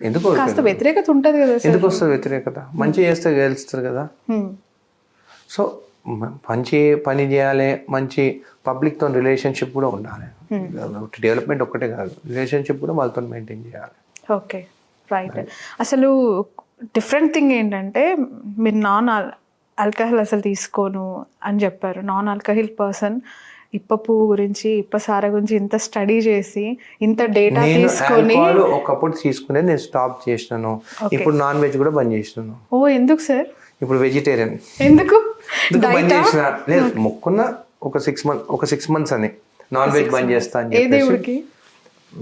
ఎందుకు? కాస్త వ్యతిరేకత ఉంటది కదా. ఎందుకు వస్తుంది వ్యతిరేకత? మంచి చేస్తే గెలుస్తారు కదా. సో మంచి పని చేయాలి, మంచి పబ్లిక్తో రిలేషన్షిప్ కూడా ఉండాలి. డెవలప్మెంట్ ఒక్కటే కాదు, రిలేషన్షిప్ కూడా వాళ్ళతో మెయింటైన్ చేయాలి. Okay, right. అసలు డిఫరెంట్ థింగ్ ఏంటంటే మీరు నాన్ ఆల్కహాల్ అసలు తీసుకోను అని చెప్పారు. నాన్ ఆల్కహాల్ పర్సన్ ఇప్ప పువ్వు గురించి, ఇప్ప సార గురించి ఇంత స్టడీ చేసి ఇంత డేటా తీసుకొని, ఒకప్పుడు తీసుకునే నేను స్టాప్ చేసినాను. ఇప్పుడు నాన్ వెజ్ కూడా బంద్ చేసినాను. ఓ ఎందుకు సార్? ఇప్పుడు వెజిటేరియన్. ఎందుకు బంద్ చేసిన? లేదు, మొక్కున్న ఒక 6 months అని నాన్ వెజ్ బంద్ చేస్తా అని చెప్పేసి.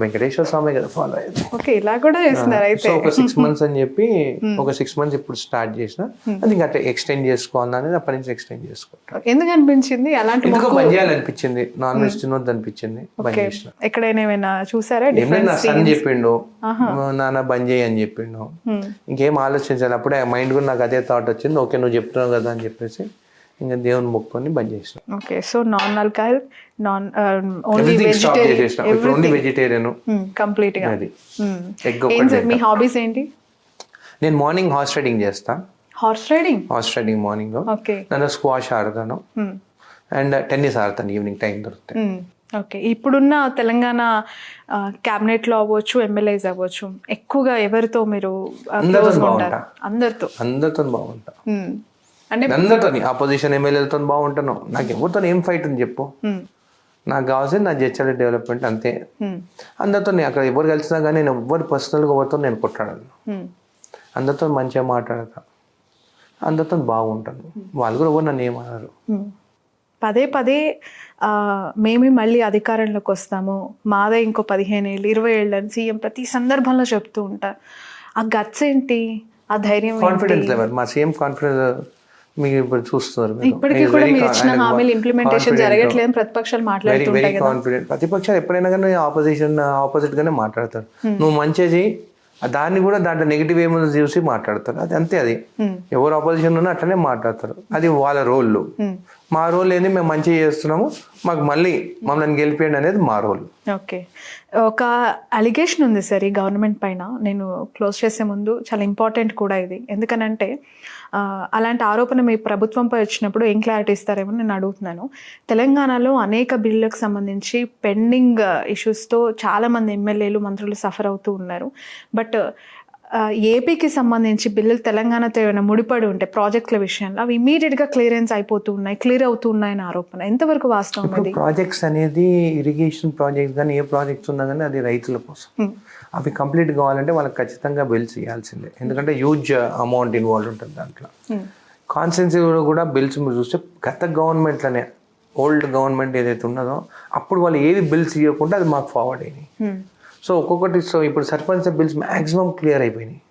వెంకటేశ్వర స్వామి కదా ఫాలో అయ్యేది. ఓకే, ఇలా కూడా చేస్తున్నారు అయితే. సో ఒక 6 months అని చెప్పి ఒక 6 months ఇప్పుడు స్టార్ట్ చేసిన. అది ఇంకా ఎక్స్టెండ్ చేసుకోవాలని అప్పటి నుంచి ఎక్స్టెండ్ చేసుకుంటాను. ఎందుకు అనిపించింది అలాంటి? ఎందుకు బంద్ చేయాలనిపించింది, నాన్ వెజ్ తినొద్దు అనిపించింది, బంద్ చేసిన. ఎక్కడైనా ఏమైనా చూసారా? నా సన్ చెప్పిండు, నాన్న బంద్ చేయి అని చెప్పిండు. ఇంకేం ఆలోచించాలి, అప్పుడే మైండ్ కూడా నాకు అదే థాట్ వచ్చింది. ఓకే నువ్వు చెప్తున్నావు కదా అని చెప్పేసి ఇంకా దేవుని మొక్కుని బంద్ చేసిన. Okay, so non alcohol, only vegetarian complete గా. మీ హాబీస్ ఏంటి? నేను మార్నింగ్ హార్స్ రైడింగ్ చేస్తా. Horse riding morning. నన్ను స్క్వాష్ ఆడతాను అండ్ టెన్నిస్ ఆడతాను ఈవినింగ్ టైం దొరికితే. ఓకే, ఇప్పుడున్న తెలంగాణ క్యాబినెట్ లో అవ్వచ్చు, ఎమ్మెల్యేస్ అవ్వచ్చు, ఎక్కువగా ఎవరితో మీరు? అందరితో బాగుంటా. అంటే అందరితో, ఆపోజిషన్ ఎమ్మెల్యేలతో బాగుంటాను. నాకు ఎవరితో ఏం ఫైట్ ఉంది చెప్పు, నాకు కావాల్సింది నా జడ్చర్ల డెవలప్మెంట్ అంతే. అందరితో అక్కడ ఎవరు కలిసినా కానీ నేను ఎవరు పర్సనల్గా ఎవరితో నేను కొట్టాడను. అందరితో మంచిగా మాట్లాడతా, అందరితో బాగుంటాను. వాళ్ళు కూడా ఎవరు నన్ను ఏమన్నారు. పదే మేమే మళ్ళీ అధికారంలోకి వస్తాము, మాదే ఇంకో 15 ఏళ్ళు 20 ఏళ్ళు అని సీఎం ప్రతి సందర్భంలో చెప్తూ ఉంటారు. ఆ గట్స్ ఏంటి, ఆ ధైర్యం, కాన్ఫిడెన్స్ లెవెల్? మా సీఎం కాన్ఫిడెన్స్ మీరు ఇప్పుడు చూస్తున్నారు. ఇప్పటికీ కూడా మీరు ఇచ్చిన హామీలు ఇంప్లిమెంటేషన్ జరగట్లేదు, ప్రతిపక్షాలు మాట్లాడుతుంటాయి కదా. కాన్ఫిడెంట్. ప్రతిపక్షాలు ఎప్పుడైనా కానీ ఆపోజిట్ గానే మాట్లాడతారు. నువ్వు మంచిది దాన్ని కూడా దాంట్లో నెగిటివ్ ఏమైనా చూసి మాట్లాడతారు. అది అంతే, అది ఎవరు ఆపోజిషన్ ఉన్నా అట్లనే మాట్లాడతారు. అది వాళ్ళ రోల్. మా రోల్ ఏంది, మేము మంచిగా చేస్తున్నాము, మాకు మళ్ళీ మమ్మల్ని గెలిపేయండి అనేది మా రోల్. ఓకే, ఒక అలిగేషన్ ఉంది సార్ ఈ గవర్నమెంట్ పైన. నేను క్లోజ్ చేసే ముందు చాలా ఇంపార్టెంట్ కూడా ఇది, ఎందుకనంటే అలాంటి ఆరోపణ మీ ప్రభుత్వంపై వచ్చినప్పుడు ఏం క్లారిటీ ఇస్తారేమో నేను అడుగుతున్నాను. తెలంగాణలో అనేక బిల్లులకు సంబంధించి పెండింగ్ ఇష్యూస్తో చాలామంది ఎమ్మెల్యేలు, మంత్రులు సఫర్ అవుతూ ఉన్నారు. బట్ ఏపీకి సంబంధించి బిల్లులు తెలంగాణతో ఏమైనా ముడిపడి ఉంటే ప్రాజెక్టుల విషయంలో అవి ఇమీడియట్గా క్లియరెన్స్ అయిపోతూ ఉన్నాయి, క్లియర్ అవుతూ ఉన్నాయని ఆరోపణ ఎంతవరకు వాస్తవం ఇప్పుడు అది? ప్రాజెక్ట్స్ అనేది ఇరిగేషన్ ప్రాజెక్ట్స్ కానీ ఏ ప్రాజెక్ట్స్ ఉన్నా కానీ అది రైతుల కోసం. అవి కంప్లీట్ కావాలంటే వాళ్ళకి ఖచ్చితంగా బిల్స్ ఇవ్వాల్సిందే, ఎందుకంటే హ్యూజ్ అమౌంట్ ఇన్వాల్వ్ ఉంటుంది దాంట్లో. కాన్స్టిట్యున్సీలో కూడా బిల్స్ మీరు చూస్తే గత గవర్నమెంట్లోనే ఓల్డ్ గవర్నమెంట్ ఏదైతే ఉన్నదో అప్పుడు వాళ్ళు ఏవి బిల్స్ ఇవ్వకుండా అది మాకు ఫార్వర్డ్ అయినాయి. సో ఒక్కొక్కటి, సో ఇప్పుడు సర్పంచ్ బిల్స్ మ్యాక్సిమం క్లియర్ అయిపోయినాయి.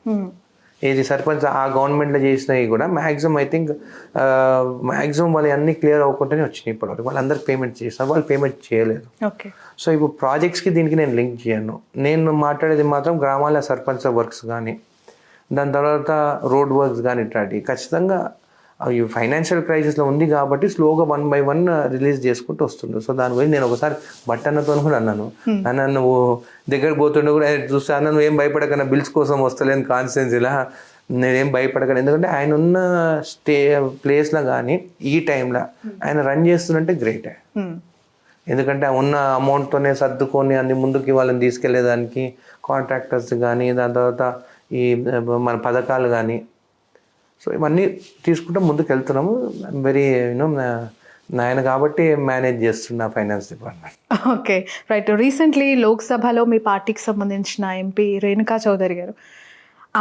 ఏది సర్పంచ్ ఆ గవర్నమెంట్లో చేసినవి కూడా మ్యాక్సిమం ఐ థింక్ మ్యాక్సిమం వాళ్ళు అన్నీ క్లియర్ అవ్వకుండానే వచ్చినాయి ఇప్పటివరకు. వాళ్ళందరూ పేమెంట్ చేస్తారు, వాళ్ళు పేమెంట్ చేయలేదు. సో ఇప్పుడు ప్రాజెక్ట్స్కి దీనికి నేను లింక్ చేయను. నేను మాట్లాడేది మాత్రం గ్రామాల సర్పంచ్ వర్క్స్ కానీ, దాని తర్వాత రోడ్ వర్క్స్ కానీ ఇట్లాంటివి ఖచ్చితంగా అవి ఫైనాన్షియల్ క్రైసిస్లో ఉంది కాబట్టి స్లోగా 1 by 1 రిలీజ్ చేసుకుంటూ వస్తుండే. సో దాని గురించి నేను ఒకసారి బట్టన్నతో కూడా అన్నాను, అన్న నువ్వు దగ్గరకు పోతుండే కూడా చూస్తే అన్న నువ్వేం భయపడకన్నా బిల్స్ కోసం వస్తలేను కాన్స్టిట్యున్సీలా, నేనేం భయపడకను. ఎందుకంటే ఆయన ఉన్న ప్లేస్లో కానీ ఈ టైంలో ఆయన రన్ చేస్తున్నంటే గ్రేటే. ఎందుకంటే ఉన్న అమౌంట్తోనే సర్దుకొని అన్ని ముందుకి వాళ్ళని తీసుకెళ్లేదానికి కాంట్రాక్టర్స్ కానీ, దాని తర్వాత ఈ మన పథకాలు కానీ, సో ఇవన్నీ తీసుకుంటూ ముందుకు వెళ్తున్నాము. వెరీ యూనో నాయన కాబట్టి మేనేజ్ చేస్తున్నా finance department. Okay, right. Recently లోక్సభలో మీ పార్టీకి సంబంధించిన ఎంపీ రేణుకా చౌదరి గారు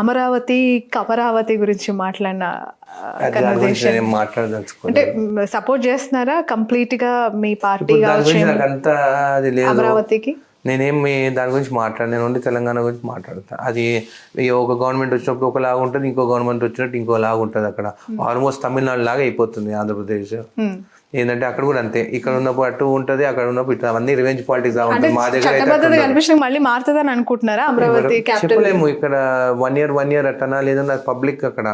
అమరావతి కమరావతి గురించి మాట్లాడిన అంటే సపోర్ట్ చేస్తున్నారా కంప్లీట్ గా మీ పార్టీ అంతా అది లేదు అమరావతికి? నేనేమి దాని గురించి మాట్లాడు, నేను ఓన్లీ తెలంగాణ గురించి మాట్లాడతా. అది ఒక గవర్నమెంట్ వచ్చినప్పుడు ఒకలాగా ఉంటుంది, ఇంకో గవర్నమెంట్ వచ్చినట్టు ఇంకో లాగా ఉంటుంది. అక్కడ ఆల్మోస్ట్ తమిళనాడు లాగా అయిపోతుంది ఆంధ్రప్రదేశ్. ఏంటంటే అక్కడ కూడా అంతే, ఇక్కడ ఉన్నప్పుడు అటు ఉంటుంది, అక్కడ ఉన్నప్పుడు ఇటు, అవన్నీ రివెంజ్ పాలిటిక్స్ ఉంటుంది. మా దగ్గర మళ్ళీ మారుతుందని అనుకుంటున్నారా అమరావతి? చెప్పలేము. ఇక్కడ 1 year అట్టనా, లేదన్నా పబ్లిక్ అక్కడ.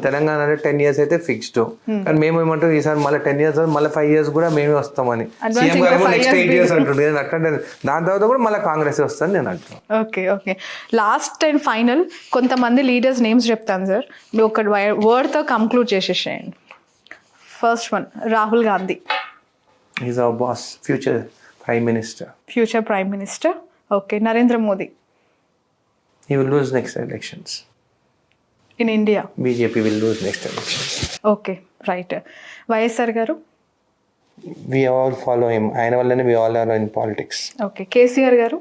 తెలంగాణ అంటే 10 years అయితే ఫిక్స్డ్, కానీ మేము ఏమంటాం ఈసారి మళ్ళీ 10 years మళ్ళీ 5 years కూడా మేమే వస్తామని. సీఎం గారు నెక్స్ట్ 8 years అంటుంది. అట్లంటే దాని తర్వాత కూడా మళ్ళీ కాంగ్రెస్ వస్తుంది నేను అంటాను. Okay okay, last and final కొంతమంది లీడర్స్ నేమ్స్ చెప్తాను సార్, మీరు ఒక వర్డ్తో కంక్లూడ్ చేసేసేయండి. First one, Rahul Gandhi. He's our boss, future prime minister. Future prime minister. Okay. Narendra Modi. He will lose next elections. In India. BJP will lose next elections. Okay, right. YSR garu. We all follow him. ఆయన వల్లనే we all are in politics. Okay. KCR garu.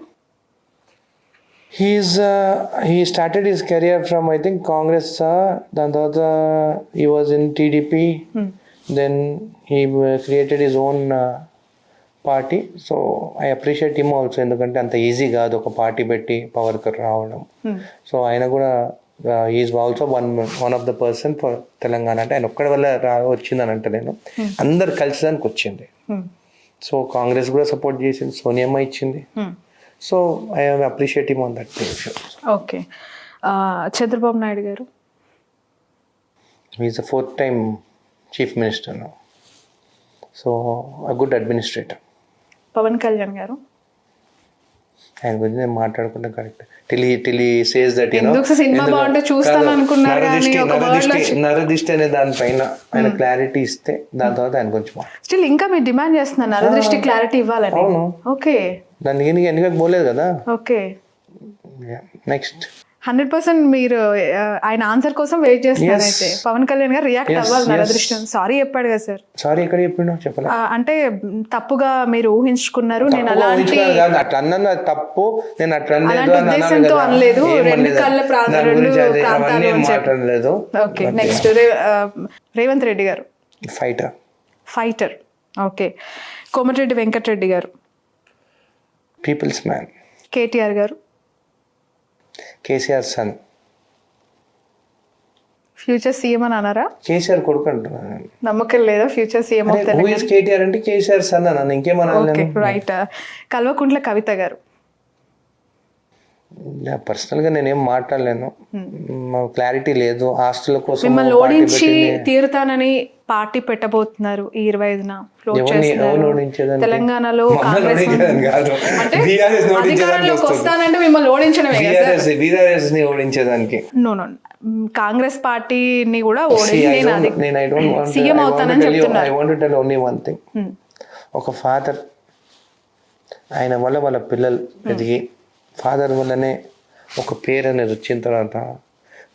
He started his career from I think Congress. దాని తర్వాత he was in TDP. Then he created his own party. So I appreciate him also, ఎందుకంటే అంత easy కాదు ఒక party పెట్టి పవర్కి రావడం. So ఆయన కూడా is also one of the person for Telangana. అంటే ఆయన ఒక్కడి వల్ల వచ్చిందని అంటే నేను అందరు కలిసిదానికి వచ్చింది. సో కాంగ్రెస్ కూడా సపోర్ట్ చేసింది, సోనియమ్మ ఇచ్చింది. So I appreciate him on that thing. Okay. Chandrababu Naidu garu. He is the 4th time chief minister now. So a good administrator. Pawan Kalyan garu. ఆయన గురించి నేను మాట్లాడుకుంటే కరెక్ట్. టిలి సేస్ దట్ సినిమా బాగుంటే చూస్తాను అనుకున్నారు, నరదిష్టి అనే దానిపైన ఆయన క్లారిటీ ఇస్తే దాని తర్వాత ఆయన గురించి స్టిల్ ఇంకా మీరు డిమాండ్ చేస్తున్నారు నరదృష్టి క్లారిటీ ఇవ్వాలని. అవును. ఓకే, దానికి ఎన్నికకి పోలేదు కదా. ఓకే, నెక్స్ట్ 100% మీరు ఆయన ఆన్సర్ కోసం వెయిట్ చేస్తున్నారు. అయితే పవన్ కళ్యాణ్ గారు రియాక్ట్ అవ్వాలి నరదృష్టి. సారీ చెప్పాడు కదా సార్. సారీ ఎక్కడ చెప్పిండు చెప్పలే. అంటే తప్పుగా మీరు ఊహించుకున్నారు, నేను అలాంటి అట్లా అన్న తప్పు, నేను అట్లా ఉద్దేశంతో అనలేదు, రెండు కళ్ళ ప్రాంతాలు. ఓకే, నెక్స్ట్ రేవంత్ రెడ్డి గారు. ఫైటర్. ఓకే. కోమటిరెడ్డి వెంకటరెడ్డి గారు. Peoples man. కేటీఆర్ గారు. కేసీఆర్ సన్. ఫ్యూచర్ సీఎం అని అన్నారా? కేసీఆర్ కొడుకు అంటున్నాను. నమ్మకం లేదా future CM of Telangana? KTR అంటే కేసీఆర్ సన్ అన్నాను, ఇంకేమన్నా. రైట్. కల్వకుంట్ల కవిత గారు. పర్సనల్ గా నేనేం మాట్లాడలేను, క్లారిటీ లేదు. ఆస్తుల కోసం మిమ్మల్ని ఓడించి తీరుతానని పార్టీ పెట్టబోతున్నారు ఈ 25న. తెలంగాణలో అధికారంలోకి వస్తానంటే మిమ్మల్ని ఓడించడమే కదా. ఓడించేదానికి కాంగ్రెస్ పార్టీని కూడా ఓడించి సీఎం అవుతానని చెప్తున్నారు. I want to tell only one thing. ఒక ఫాదర్, ఆయన వల్ల వాళ్ళ పిల్లలు ఎదిగి, ఫాదర్ వల్లనే ఒక పేరు అనేది వచ్చిన తర్వాత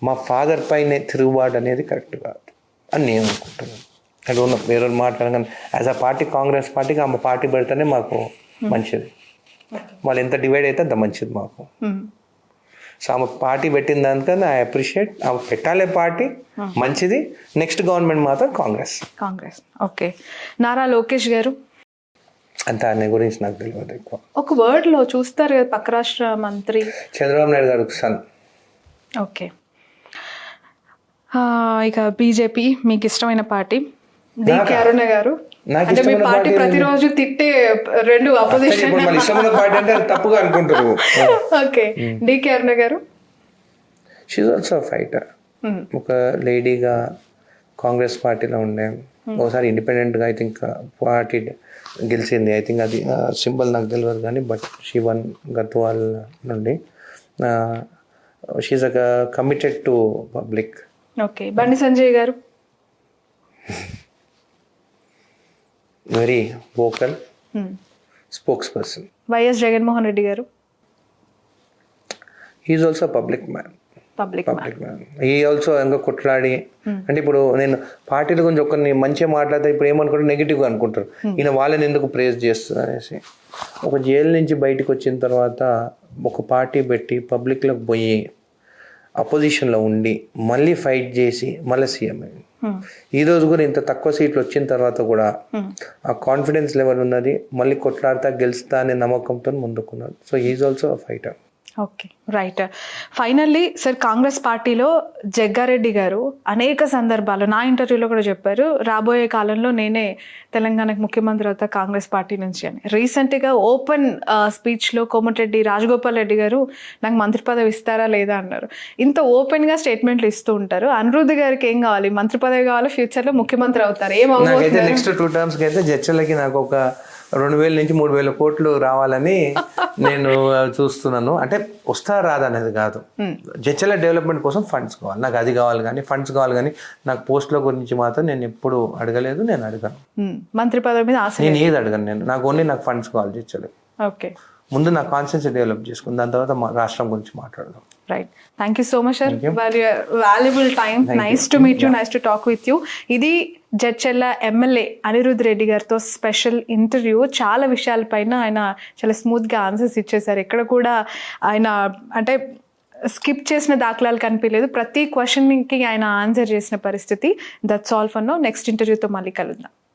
మా ఫాదర్ పైనే తిరుగుబాటు అనేది కరెక్ట్ కాదు అని నేను అనుకుంటున్నాను. ఐ డోంట్ నో వేరే మాట్లాడగానే యాజ్ అ పార్టీ కాంగ్రెస్ పార్టీకి ఆమె పార్టీ పెడితేనే మాకు మంచిది. వాళ్ళు ఎంత డివైడ్ అయితే అంత మంచిది మాకు. సో ఆమె పార్టీ పెట్టిన దానికన్నా ఐ అప్రిషియేట్. ఆమె పెట్టాలే పార్టీ మంచిది. నెక్స్ట్ గవర్నమెంట్ మాత్రం కాంగ్రెస్. ఓకే. నారా లోకేష్ గారు అంత ఆయన గురించి నాకు తెలియదు ఎక్కువ. ఒక వర్డ్ లో చూస్తారు కదా, పక్క రాష్ట్ర మంత్రి చంద్రబాబు నాయుడు గారు సన్. ఓకే. ఇక బీజేపీ మీకు ఇష్టమైన పార్టీ. డికే అరుణ గారు నాకు అంటే మీ ఇష్టమైన పార్టీ పార్టీ ప్రతిరోజు తిట్టే రెండు అపోజిషన్. ఇప్పుడు మన ఇష్టమైన పార్టీ అంటే తప్పుగా అనుకుంటారు. ఓకే. డికే అరుణ గారు షీఈ్ ఆల్సో ఫైటర్. ఒక లేడీగా కాంగ్రెస్ పార్టీలో ఉండే, ఒకసారి ఇండిపెండెంట్గా ఐ థింక్ పార్టీ గెలిచింది. ఐ థింక్ అది సింబల్ నాకు తెలియదు కానీ బట్ షీ వన్ గద్వాల్ నుండి. She's committed to public. Okay. Bandi Sanjay garu very vocal spokesperson. YS Jaganmohan Reddy garu he's also public man. Public man. ఈ ఆల్సో ఇంకా కొట్లాడి అంటే ఇప్పుడు నేను పార్టీల గురించి ఒకరిని మంచిగా మాట్లాడితే ఇప్పుడు ఏమనుకుంటారు, నెగిటివ్గా అనుకుంటారు, ఈయన వాళ్ళని ఎందుకు ప్రేజ్ చేస్తుంది అనేసి. ఒక జైలు నుంచి బయటకు వచ్చిన తర్వాత ఒక పార్టీ పెట్టి పబ్లిక్లోకి పోయి అపోజిషన్లో ఉండి మళ్ళీ ఫైట్ చేసి మళ్ళీ సీఎం అయ్యింది. ఈ రోజు కూడా ఇంత తక్కువ సీట్లు వచ్చిన తర్వాత కూడా ఆ కాన్ఫిడెన్స్ లెవెల్ ఉన్నది, మళ్ళీ కొట్లాడతా గెలుస్తా అనే నమ్మకంతో ముందుకున్నాడు. So he's also a fighter. Okay, right. Finally sir, Congress పార్టీలో జగ్గారెడ్డి గారు అనేక సందర్భాలు నా ఇంటర్వ్యూలో కూడా చెప్పారు, రాబోయే కాలంలో నేనే తెలంగాణకు ముఖ్యమంత్రి అవుతా కాంగ్రెస్ పార్టీ నుంచి అని. రీసెంట్గా ఓపెన్ స్పీచ్లో కోమటిరెడ్డి రాజగోపాల్ రెడ్డి గారు నాకు మంత్రి పదవి ఇస్తారా లేదా అన్నారు. ఇంత ఓపెన్గా స్టేట్మెంట్లు ఇస్తూ ఉంటారు. అనిరుద్ధ్ గారికి ఏం కావాలి, మంత్రి పదవి కావాలి, ఫ్యూచర్లో ముఖ్యమంత్రి అవుతారు, నాకైతే నెక్స్ట్ 2 terms అయితే జడ్చర్లకి నాకు ఒక 2,000 నుంచి 3,000 కోట్లు రావాలని నేను చూస్తున్నాను. అంటే వస్తా రాదనేది కాదు, జడ్చర్ల డెవలప్మెంట్ కోసం ఫండ్స్ కావాలి, నాకు అది కావాలి కానీ ఫండ్స్ కావాలి కానీ నాకు పోస్టుల గురించి మాత్రం నేను ఎప్పుడు అడగలేదు, నేను అడగను. మంత్రి పదవి మీద ఆశ నేను ఏది అడగను, నాకు ఓన్లీ నాకు ఫండ్స్ కావాలి జడ్చర్లకి. ఓకే, ముందు నా కాన్స్టిట్యూన్సీ డెవలప్ చేసుకుని దాని తర్వాత రాష్ట్రం గురించి మాట్లాడదాం. Right. Thank you so much sir, valuable time. Nice to meet you, nice to talk with you. ఇది జడ్చర్ల ఎమ్మెల్యే అనిరుద్ధ్ రెడ్డి గారితో స్పెషల్ ఇంటర్వ్యూ. చాలా విషయాలపైన ఆయన చాలా స్మూత్గా ఆన్సర్స్ ఇచ్చేసారు. ఎక్కడ కూడా ఆయన అంటే స్కిప్ చేసిన దాఖలాలు కనిపించలేదు. ప్రతి క్వశ్చన్కి ఆయన ఆన్సర్ చేసిన పరిస్థితి. That's all for now. Next ఇంటర్వ్యూతో మళ్ళీ కలుద్దాం.